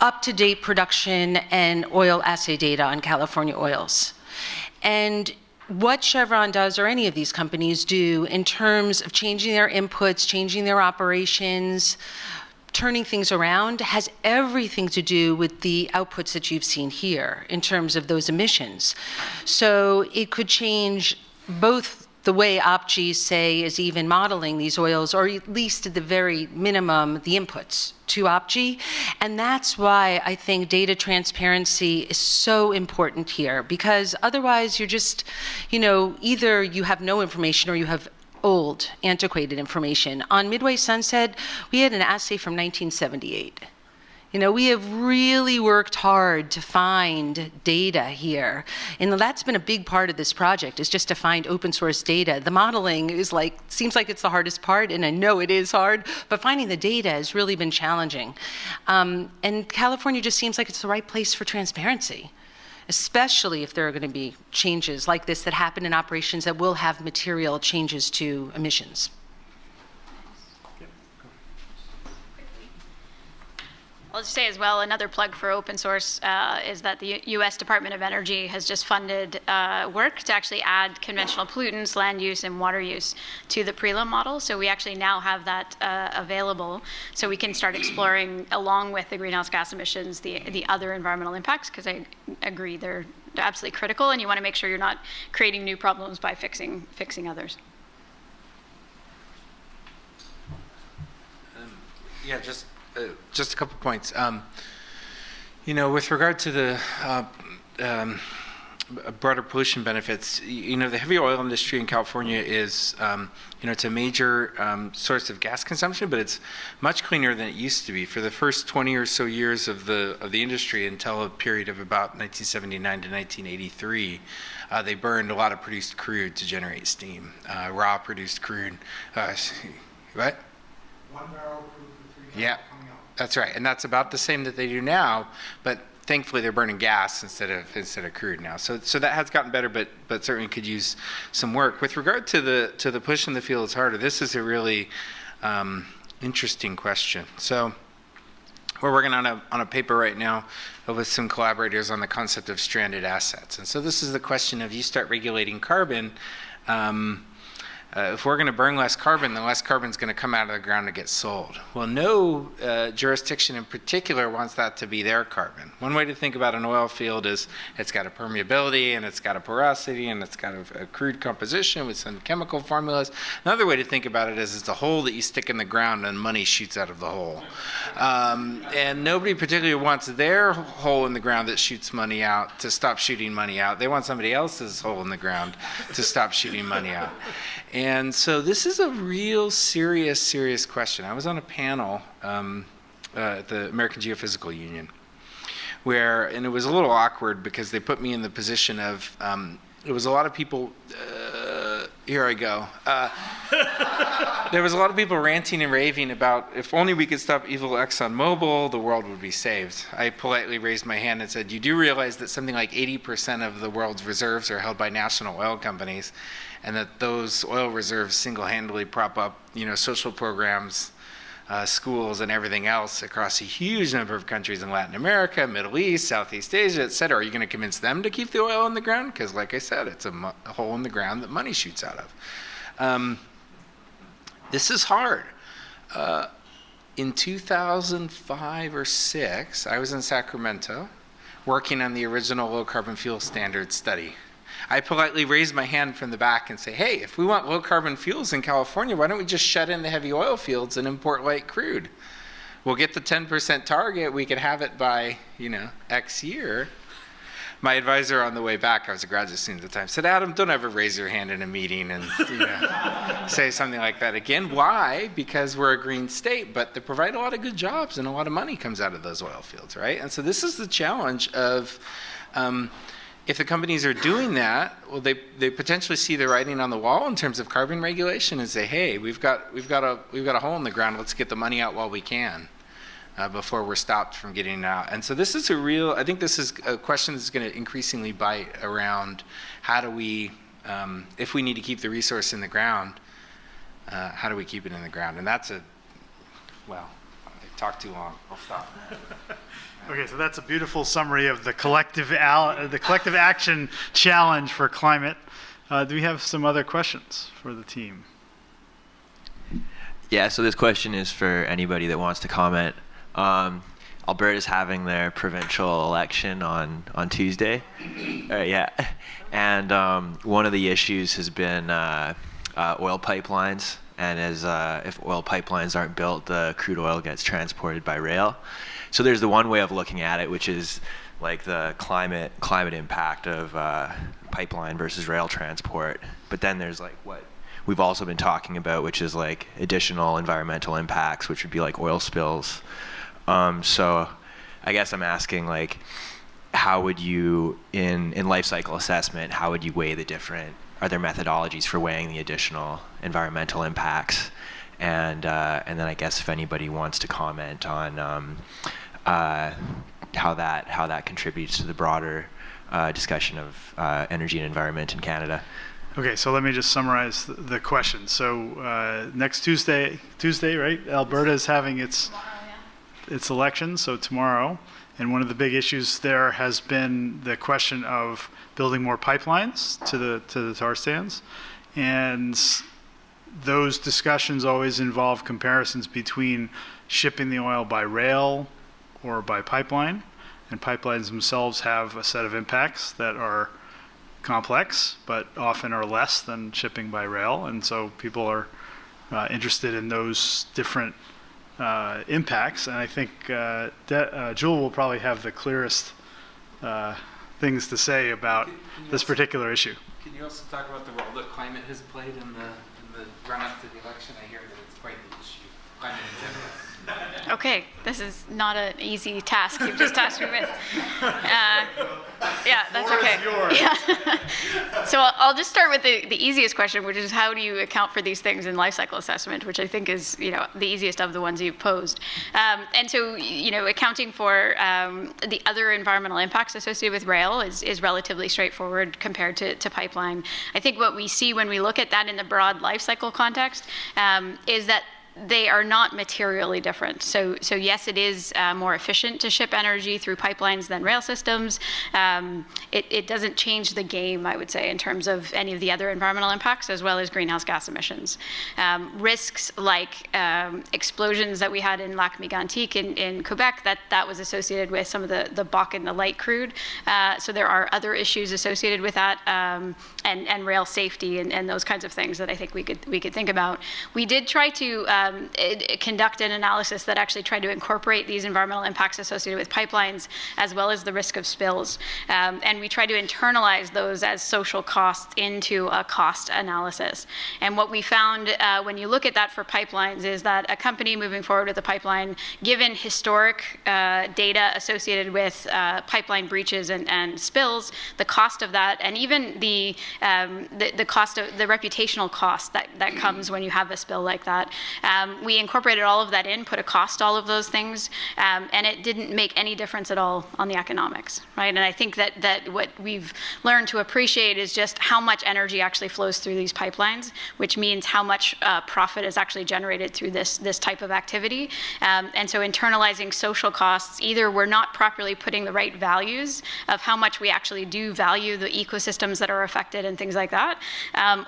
up-to-date production and oil assay data on California oils. And what Chevron does, or any of these companies do, in terms of changing their inputs, changing their operations, turning things around, has everything to do with the outputs that you've seen here in terms of those emissions. So it could change both the way OPG, say, is even modeling these oils, or at least at the very minimum, the inputs to OPG. And that's why I think data transparency is so important here, because otherwise you're just, either you have no information or you have old, antiquated information. On Midway Sunset, we had an assay from 1978. We have really worked hard to find data here. And that's been a big part of this project, is just to find open source data. The modeling is seems like it's the hardest part, and I know it is hard, but finding the data has really been challenging. And California just seems like it's the right place for transparency, especially if there are going to be changes like this that happen in operations that will have material changes to emissions. I'll just say as well, another plug for open source is that the U.S. Department of Energy has just funded work to actually add conventional pollutants, land use, and water use to the prelim model. So we actually now have that available, so we can start exploring, along with the greenhouse gas emissions, the other environmental impacts, because I agree they're absolutely critical, and you want to make sure you're not creating new problems by fixing others. Yeah, just a couple points. With regard to the broader pollution benefits, the heavy oil industry in California is, it's a major source of gas consumption, but it's much cleaner than it used to be. For the first 20 or so years of the industry, until a period of about 1979 to 1983, they burned a lot of produced crude to generate steam, raw produced crude. What? 1 barrel crude for 3 Yeah. coming out. That's right, and that's about the same that they do now, but thankfully they're burning gas instead of crude now. So that has gotten better, but certainly could use some work. With regard to the push in the field is harder, this is a really interesting question. So we're working on a paper right now with some collaborators on the concept of stranded assets. And so this is the question of, you start regulating carbon, if we're going to burn less carbon, then less carbon is going to come out of the ground and get sold. Well, no jurisdiction in particular wants that to be their carbon. One way to think about an oil field is it's got a permeability, and it's got a porosity, and it's got a crude composition with some chemical formulas. Another way to think about it is it's a hole that you stick in the ground and money shoots out of the hole. And nobody particularly wants their hole in the ground that shoots money out to stop shooting money out. They want somebody else's hole in the ground to stop shooting money out. And so this is a real serious question. I was on a panel at the American Geophysical Union, and it was a little awkward because they put me in the position of, it was a lot of people, here I go. There was a lot of people ranting and raving about, if only we could stop evil ExxonMobil, the world would be saved. I politely raised my hand and said, you do realize that something like 80% of the world's reserves are held by national oil companies, and that those oil reserves single-handedly prop up, social programs, schools, and everything else across a huge number of countries in Latin America, Middle East, Southeast Asia, et cetera. Are you going to convince them to keep the oil in the ground? Because, like I said, it's a hole in the ground that money shoots out of. This is hard. In 2005 or 6, I was in Sacramento working on the original low-carbon fuel standard study. I politely raise my hand from the back and say, hey, if we want low-carbon fuels in California, why don't we just shut in the heavy oil fields and import light crude? We'll get the 10% target. We could have it by, X year. my advisor on the way back, I was a graduate student at the time, said, Adam, don't ever raise your hand in a meeting and say something like that again. Why? Because we're a green state, but they provide a lot of good jobs and a lot of money comes out of those oil fields, right? And so this is the challenge of, if the companies are doing that, well, they potentially see the writing on the wall in terms of carbon regulation and say, hey, we've got a hole in the ground. Let's get the money out while we can. Before we're stopped from getting it out. And so this is I think this is a question that's going to increasingly bite around how do we, if we need to keep the resource in the ground, how do we keep it in the ground? And that's well, I talked too long, I'll stop. Okay, so that's a beautiful summary of the collective action challenge for climate. Do we have some other questions for the team? Yeah, so this question is for anybody that wants to comment. Alberta's having their provincial election on Tuesday. Yeah, and one of the issues has been oil pipelines, and if oil pipelines aren't built, the crude oil gets transported by rail. So there's the one way of looking at it, which is like the climate impact of pipeline versus rail transport. But then there's like what we've also been talking about, which is like additional environmental impacts, which would be like oil spills. So I guess I'm asking, like, how would you, in life cycle assessment, how would you weigh the different, are there methodologies for weighing the additional environmental impacts? And then I guess if anybody wants to comment on how that contributes to the broader discussion of energy and environment in Canada. Okay, so let me just summarize the question. So next Tuesday, right? Alberta is having its election, so tomorrow, and one of the big issues there has been the question of building more pipelines to the tar sands, and those discussions always involve comparisons between shipping the oil by rail or by pipeline, and pipelines themselves have a set of impacts that are complex, but often are less than shipping by rail, and so people are interested in those different impacts, and I think Jewel will probably have the clearest things to say about this particular issue. Can you also talk about the role that climate has played in the run-up to the election? I hear that it's quite the issue, climate in general. Okay, this is not an easy task you've just tasked me with. Yeah, that's okay. Yeah. So I'll just start with the easiest question, which is how do you account for these things in life cycle assessment, which I think is the easiest of the ones you've posed. And so accounting for the other environmental impacts associated with rail is relatively straightforward compared to pipeline. I think what we see when we look at that in the broad life cycle context is that they are not materially different. So yes, it is more efficient to ship energy through pipelines than rail systems. It doesn't change the game, I would say, in terms of any of the other environmental impacts as well as greenhouse gas emissions. Risks like explosions that we had in Lac Mégantic in Quebec, that was associated with some of the Bakken, the light crude. So there are other issues associated with that, and rail safety and those kinds of things that I think we could think about. We did try to conduct an analysis that actually tried to incorporate these environmental impacts associated with pipelines as well as the risk of spills. And we tried to internalize those as social costs into a cost analysis. And what we found when you look at that for pipelines is that a company moving forward with a pipeline, given historic data associated with pipeline breaches and spills, the cost of that, and even the cost of the reputational cost that comes when you have a spill like that, we incorporated all of that in, put a cost to all of those things, and it didn't make any difference at all on the economics, right? And I think that what we've learned to appreciate is just how much energy actually flows through these pipelines, which means how much profit is actually generated through this type of activity. And so internalizing social costs, either we're not properly putting the right values of how much we actually do value the ecosystems that are affected and things like that,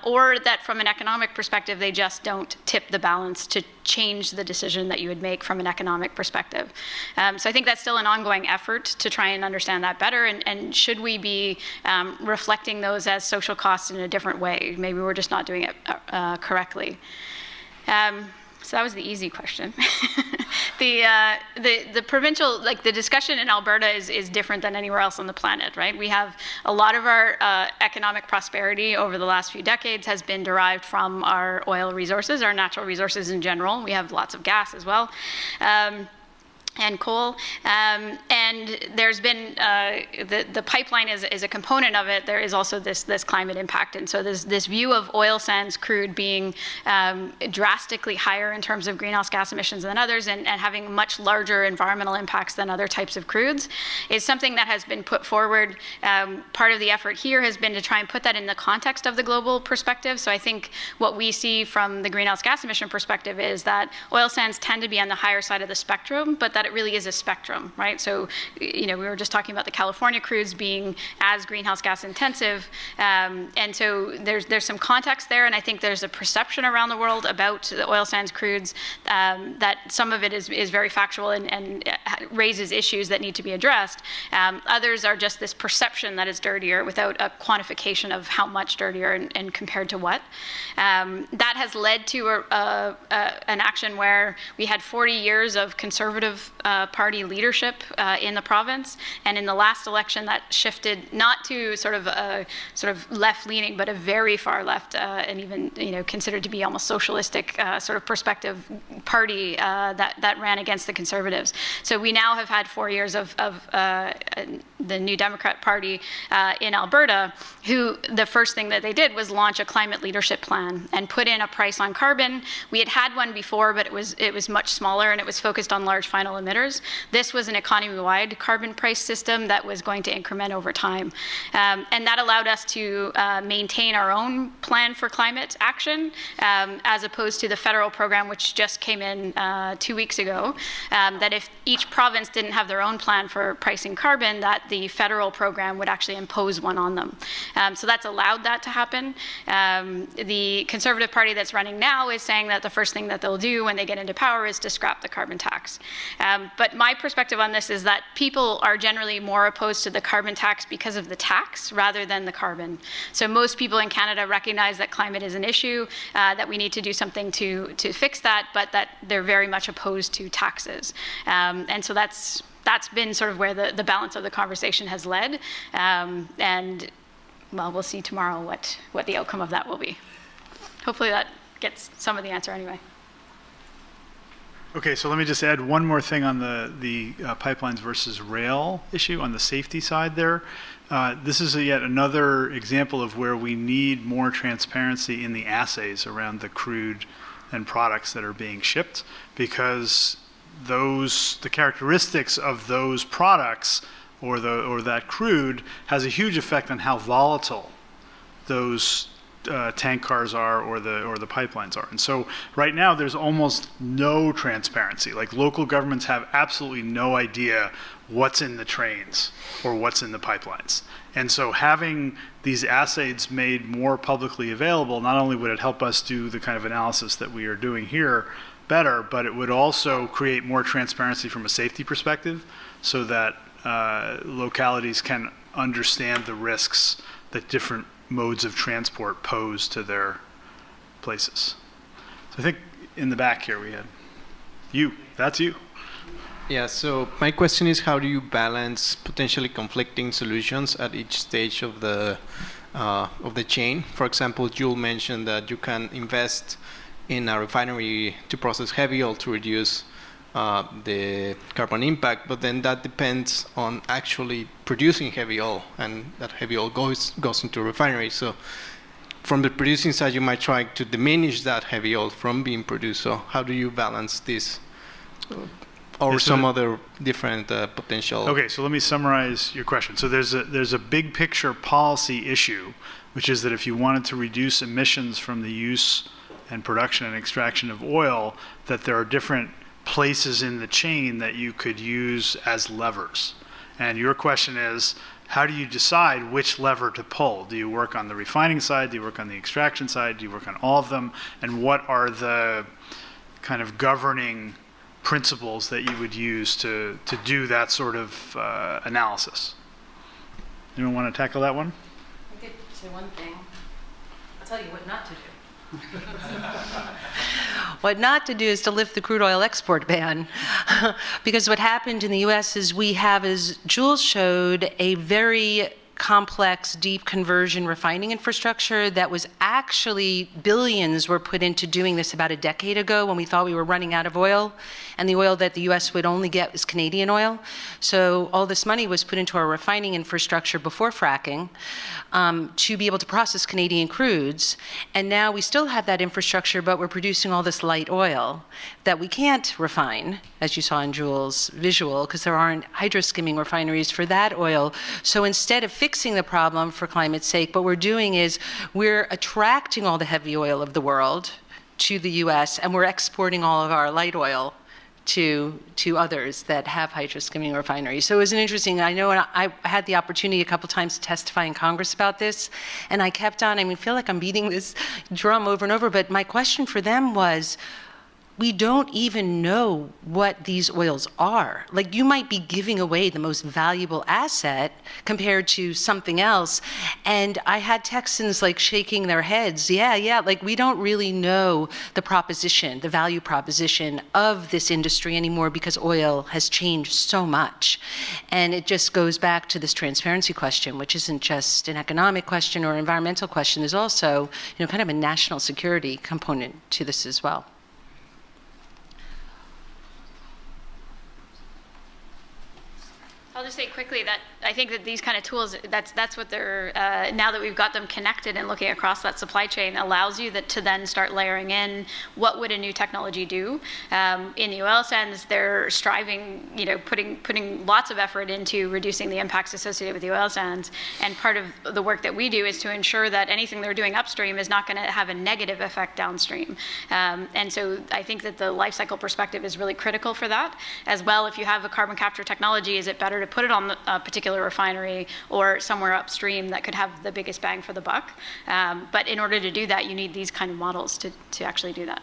or that from an economic perspective, they just don't tip the balance to change the decision that you would make from an economic perspective. So I think that's still an ongoing effort to try and understand that better, and should we be reflecting those as social costs in a different way? Maybe we're just not doing it correctly. So that was the easy question. the provincial, like the discussion in Alberta is different than anywhere else on the planet, right? We have a lot of our economic prosperity over the last few decades has been derived from our oil resources, our natural resources in general. We have lots of gas as well. And coal, and there's been the pipeline is a component of it. There is also this climate impact, and so there's this view of oil sands, crude being drastically higher in terms of greenhouse gas emissions than others, and having much larger environmental impacts than other types of crudes, is something that has been put forward. Part of the effort here has been to try and put that in the context of the global perspective. So I think what we see from the greenhouse gas emission perspective is that oil sands tend to be on the higher side of the spectrum, but that it really is a spectrum, right? So, we were just talking about the California crudes being as greenhouse gas intensive, and so there's some context there, and I think there's a perception around the world about the oil sands crudes that some of it is very factual and raises issues that need to be addressed. Others are just this perception that it's dirtier without a quantification of how much dirtier and compared to what. That has led to an action where we had 40 years of conservative party leadership in the province, and in the last election that shifted not to sort of left-leaning, but a very far left and even considered to be almost socialistic sort of perspective party that ran against the Conservatives. So we now have had 4 years of the New Democrat Party in Alberta, who the first thing that they did was launch a climate leadership plan and put in a price on carbon. We had one before, but it was much smaller, and it was focused on large final emitters. This was an economy-wide carbon price system that was going to increment over time. And that allowed us to maintain our own plan for climate action, as opposed to the federal program, which just came in 2 weeks ago, that if each province didn't have their own plan for pricing carbon, that the federal program would actually impose one on them. So that's allowed that to happen. The Conservative Party that's running now is saying that the first thing that they'll do when they get into power is to scrap the carbon tax. But my perspective on this is that people are generally more opposed to the carbon tax because of the tax rather than the carbon. So most people in Canada recognize that climate is an issue, that we need to do something to fix that, but that they're very much opposed to taxes. And so that's been sort of where the balance of the conversation has led. And well, we'll see tomorrow what the outcome of that will be. Hopefully that gets some of the answer anyway. Okay, so let me just add one more thing on the pipelines versus rail issue on the safety side there. This is yet another example of where we need more transparency in the assays around the crude and products that are being shipped, because the characteristics of those products or that crude has a huge effect on how volatile those tank cars are or the pipelines are. And so right now there's almost no transparency. Like, local governments have absolutely no idea what's in the trains or what's in the pipelines. And so having these assays made more publicly available, not only would it help us do the kind of analysis that we are doing here better, but it would also create more transparency from a safety perspective, so that localities can understand the risks that different modes of transport pose to their places. So I think in the back here we had you. That's you. Yeah, so my question is, how do you balance potentially conflicting solutions at each stage of the chain? For example, Jules mentioned that you can invest in a refinery to process heavy oil to reduce the carbon impact, but then that depends on actually producing heavy oil, and that heavy oil goes into a refinery. So from the producing side, you might try to diminish that heavy oil from being produced. So how do you balance this? Or some other different potential? Okay, so let me summarize your question. So there's a big picture policy issue, which is that if you wanted to reduce emissions from the use and production and extraction of oil, that there are different places in the chain that you could use as levers. And your question is, how do you decide which lever to pull? Do you work on the refining side? Do you work on the extraction side? Do you work on all of them? And what are the kind of governing principles that you would use to do that sort of analysis? Anyone want to tackle that one? I could say one thing. I'll tell you what not to do. What not to do is to lift the crude oil export ban. Because what happened in the US is we have, as Jules showed, a very complex, deep conversion refining infrastructure that was actually billions were put into doing this about a decade ago when we thought we were running out of oil, and the oil that the US would only get was Canadian oil. So all this money was put into our refining infrastructure before fracking to be able to process Canadian crudes, and now we still have that infrastructure, but we're producing all this light oil that we can't refine, as you saw in Jules' visual, because there aren't hydroskimming refineries for that oil. So instead of fixing the problem for climate's sake, what we're doing is we're attracting all the heavy oil of the world to the US, and we're exporting all of our light oil to others that have hydroskimming refineries. So it was an interesting, I know I had the opportunity a couple times to testify in Congress about this, and I kept on, I feel like I'm beating this drum over and over, but my question for them was, we don't even know what these oils are. Like, you might be giving away the most valuable asset compared to something else. And I had Texans like shaking their heads. Yeah, like we don't really know the proposition, the value proposition of this industry anymore because oil has changed so much. And it just goes back to this transparency question, which isn't just an economic question or environmental question. There's also, kind of a national security component to this as well. I'll just say quickly that I think that these kind of tools, that's what they're, now that we've got them connected and looking across that supply chain, allows you to then start layering in what would a new technology do. In the oil sands, they're striving, putting lots of effort into reducing the impacts associated with the oil sands. And part of the work that we do is to ensure that anything they're doing upstream is not going to have a negative effect downstream. And so I think that the life cycle perspective is really critical for that. As well, if you have a carbon capture technology, is it better to put it on a particular refinery or somewhere upstream that could have the biggest bang for the buck? But in order to do that, you need these kind of models to actually do that.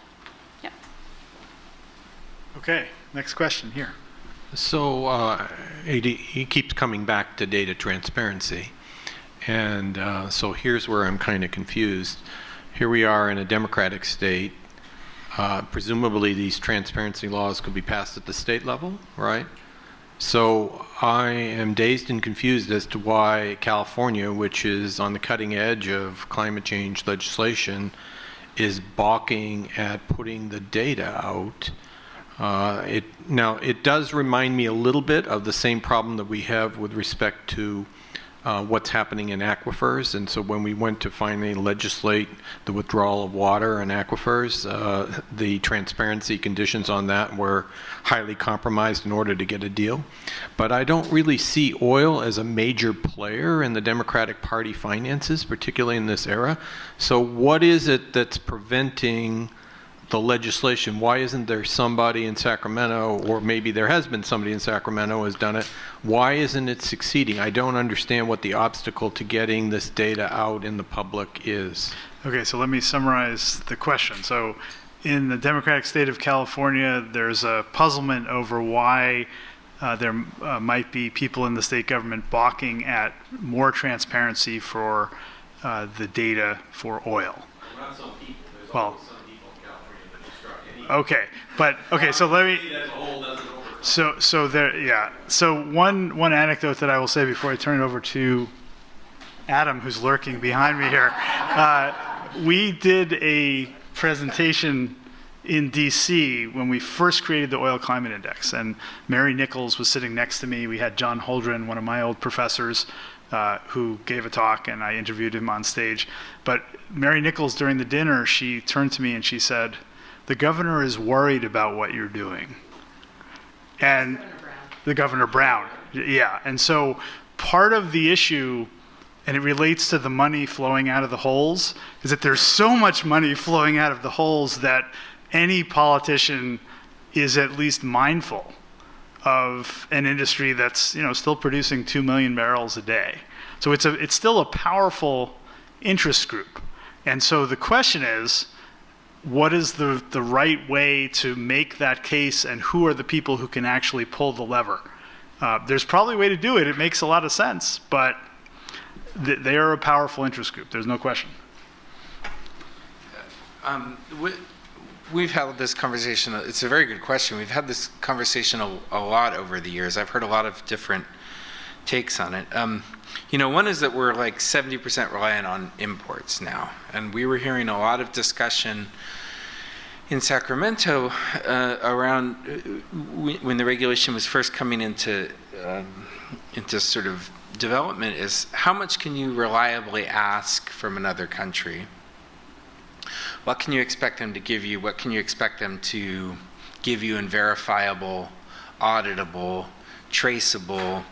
Yeah. Okay, next question here. So he keeps coming back to data transparency. And so here's where I'm kind of confused. Here we are in a democratic state. Presumably these transparency laws could be passed at the state level, right? So I am dazed and confused as to why California, which is on the cutting edge of climate change legislation, is balking at putting the data out. Now, it does remind me a little bit of the same problem that we have with respect to what's happening in aquifers. And so when we went to finally legislate the withdrawal of water in aquifers, the transparency conditions on that were highly compromised in order to get a deal. But I don't really see oil as a major player in the Democratic Party finances, particularly in this era. So what is it that's preventing the legislation? Why isn't there somebody in Sacramento, or maybe there has been somebody in Sacramento who has done it? Why isn't it succeeding? I don't understand what the obstacle to getting this data out in the public is. Okay, so let me summarize the question. So in the Democratic state of California, there's a puzzlement over why there might be people in the state government balking at more transparency for the data for oil. Not some people. There's Well, always some people in California that obstruct any. okay, but okay, so let me. As a whole doesn't overcome. So there, yeah. So one anecdote that I will say before I turn it over to Adam, who's lurking behind me here. We did a presentation in DC when we first created the Oil Climate Index, and Mary Nichols was sitting next to me. We had John Holdren, one of my old professors, who gave a talk, and I interviewed him on stage. But Mary Nichols, during the dinner, she turned to me and she said, "The governor is worried about what you're doing." And the Governor Brown, yeah. And so part of the issue, and it relates to the money flowing out of the holes, is that there's so much money flowing out of the holes that any politician is at least mindful of an industry that's still producing 2 million barrels a day. So it's still a powerful interest group. And so the question is, what is the right way to make that case, and who are the people who can actually pull the lever? There's probably a way to do it. It makes a lot of sense, but they are a powerful interest group. There's no question. We've had this conversation. It's a very good question. We've had this conversation a lot over the years. I've heard a lot of different takes on it. One is that we're like 70% reliant on imports now. And we were hearing a lot of discussion in Sacramento around when the regulation was first coming into sort of development, is how much can you reliably ask from another country? What can you expect them to give you? What can you expect them to give you in verifiable, auditable, traceable,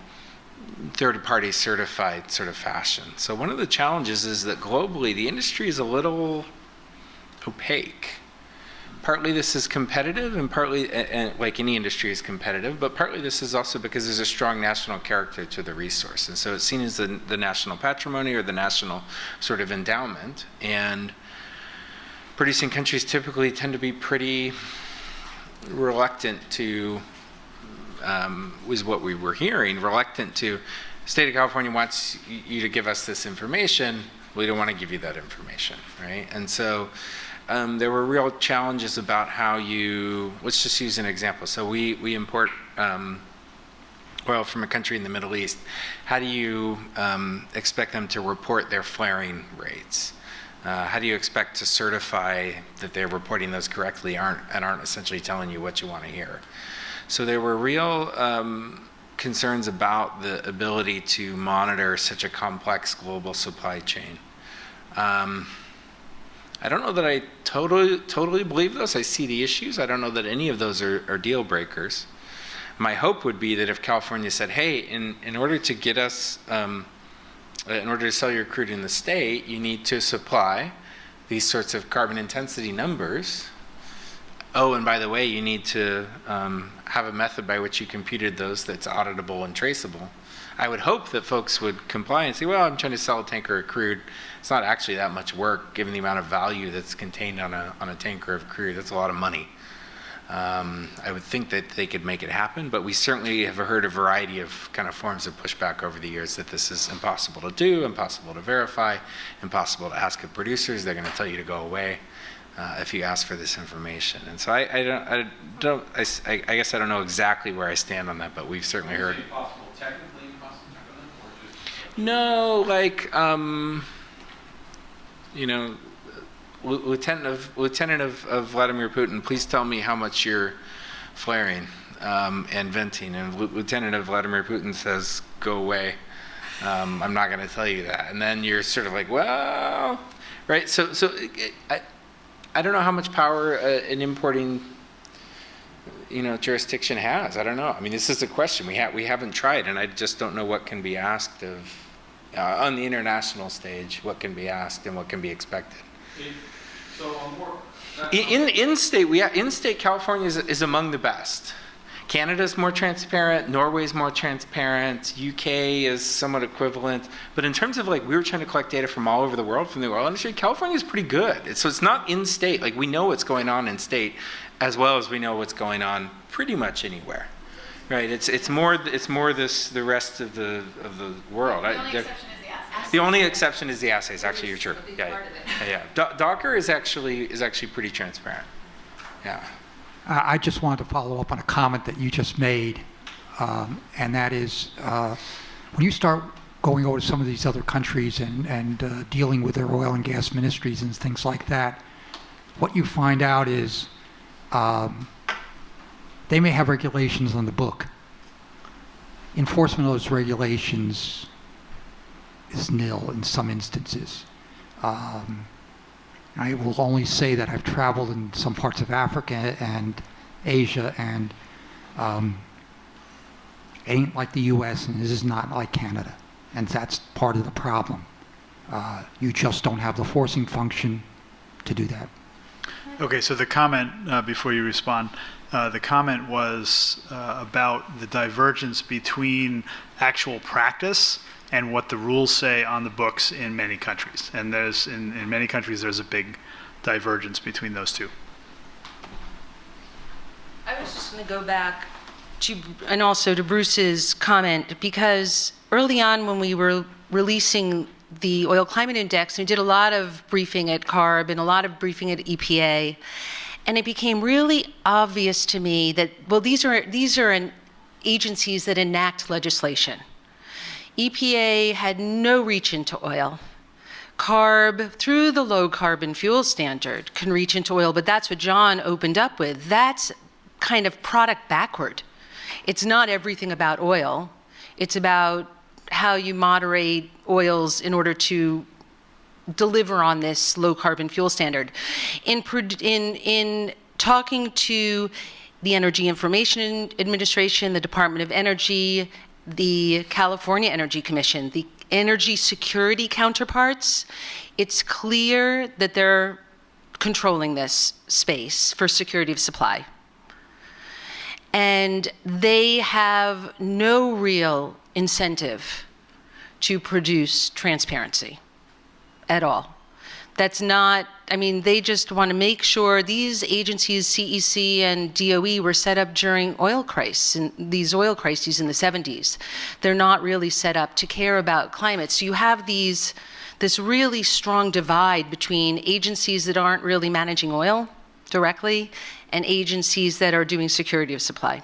third-party certified sort of fashion? So one of the challenges is that globally the industry is a little opaque. Partly this is competitive, and partly, and like any industry is competitive, but partly this is also because there's a strong national character to the resource. And so it's seen as the national patrimony or the national sort of endowment. And producing countries typically tend to be pretty reluctant to, was what we were hearing, reluctant to, the state of California wants you to give us this information, we don't want to give you that information, right? And so there were real challenges about how you, let's just use an example. So we import oil from a country in the Middle East. How do you expect them to report their flaring rates? How do you expect to certify that they're reporting those correctly and aren't essentially telling you what you want to hear? So there were real concerns about the ability to monitor such a complex global supply chain. I don't know that I totally believe those. I see the issues. I don't know that any of those are deal breakers. My hope would be that if California said, hey, in order to get us in order to sell your crude in the state, you need to supply these sorts of carbon intensity numbers. Oh, and by the way, you need to have a method by which you computed those that's auditable and traceable. I would hope that folks would comply and say, well, I'm trying to sell a tanker of crude. It's not actually that much work given the amount of value that's contained on a tanker of crude. That's a lot of money. I would think that they could make it happen, but we certainly have heard a variety of kind of forms of pushback over the years that this is impossible to do, impossible to verify, impossible to ask of producers. They're going to tell you to go away if you ask for this information. And so I guess I don't know exactly where I stand on that, but we've certainly heard. Impossible, technically impossible, or just no, like Lieutenant of Vladimir Putin, please tell me how much you're flaring and venting. And Lieutenant of Vladimir Putin says, go away. I'm not going to tell you that. And then you're sort of like, well, right? So I don't know how much power an importing jurisdiction has. I don't know. I mean, this is a question. We haven't tried, and I just don't know what can be asked of on the international stage, what can be asked and what can be expected. In-state California is among the best. Canada's more transparent, Norway's more transparent, UK is somewhat equivalent. But in terms of we were trying to collect data from all over the world from the oil industry, California is pretty good. So it's not in-state. We know what's going on in-state as well as we know what's going on pretty much anywhere. Right? It's more the rest of the world. The only exception is the assays. Actually, you're true. Yeah. Docker is actually pretty transparent. Yeah. I just wanted to follow up on a comment that you just made, and that is when you start going over to some of these other countries and dealing with their oil and gas ministries and things like that, what you find out is they may have regulations on the book. Enforcement of those regulations is nil in some instances. I will only say that I've traveled in some parts of Africa and Asia, and it ain't like the U.S. and this is not like Canada, and that's part of the problem. You just don't have the forcing function to do that. Okay, so the comment, before you respond, the comment was about the divergence between actual practice and what the rules say on the books in many countries. And there's in many countries there's a big divergence between those two. I was just going to go back to, and also to Bruce's comment, because early on when we were releasing the Oil Climate Index, and we did a lot of briefing at CARB and a lot of briefing at EPA, and it became really obvious to me that, well, these are agencies that enact legislation. EPA had no reach into oil. CARB, through the low carbon fuel standard, can reach into oil, but that's what John opened up with. That's kind of product backward. It's not everything about oil. It's about how you moderate oils in order to deliver on this low carbon fuel standard. In talking to the Energy Information Administration, the Department of Energy, the California Energy Commission, the energy security counterparts, it's clear that they're controlling this space for security of supply. And they have no real incentive to produce transparency at all. That's not, I mean, they just want to make sure these agencies, CEC and DOE, were set up during oil crises, these oil crises in the 70s. They're not really set up to care about climate. So you have this really strong divide between agencies that aren't really managing oil directly and agencies that are doing security of supply.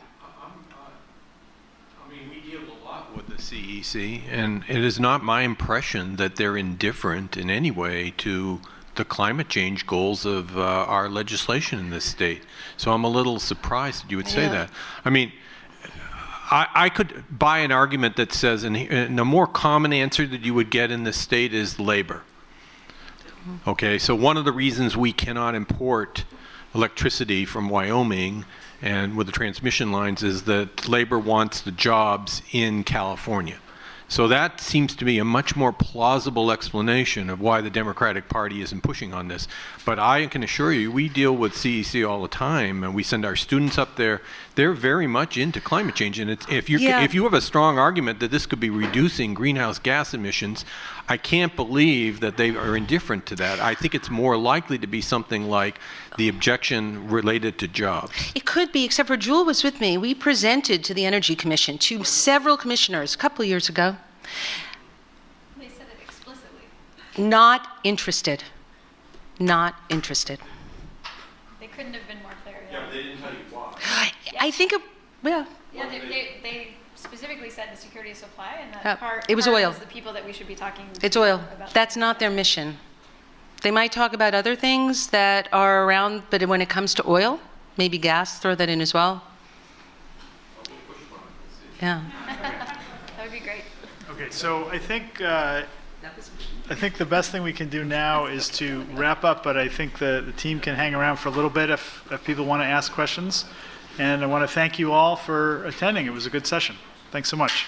With the CEC, and it is not my impression that they're indifferent in any way to the climate change goals of our legislation in this state. So I'm a little surprised that you would say that. I mean, I could buy an argument that says, and a more common answer that you would get in this state is labor. Okay, so one of the reasons we cannot import electricity from Wyoming and with the transmission lines is that labor wants the jobs in California. So that seems to be a much more plausible explanation of why the Democratic Party isn't pushing on this. But I can assure you, we deal with CEC all the time, and we send our students up there. They're very much into climate change, and if you have a strong argument that this could be reducing greenhouse gas emissions, I can't believe that they are indifferent to that. I think it's more likely to be something like the objection related to jobs. It could be, except for Jewel was with me. We presented to the Energy Commission, to several commissioners a couple of years ago. They said it explicitly. Not interested. Not interested. They couldn't have been more clear. Yeah, but they didn't tell you why. I think, Yeah, they specifically said the security of supply, and that it was oil. is the people that we should be talking to. It's oil. About That's not their mission. They might talk about other things that are around, but when it comes to oil, maybe gas, throw that in as well. Yeah. That would be great. Okay, so I think the best thing we can do now is to wrap up, but I think the team can hang around for a little bit if people want to ask questions. And I want to thank you all for attending. It was a good session. Thanks so much.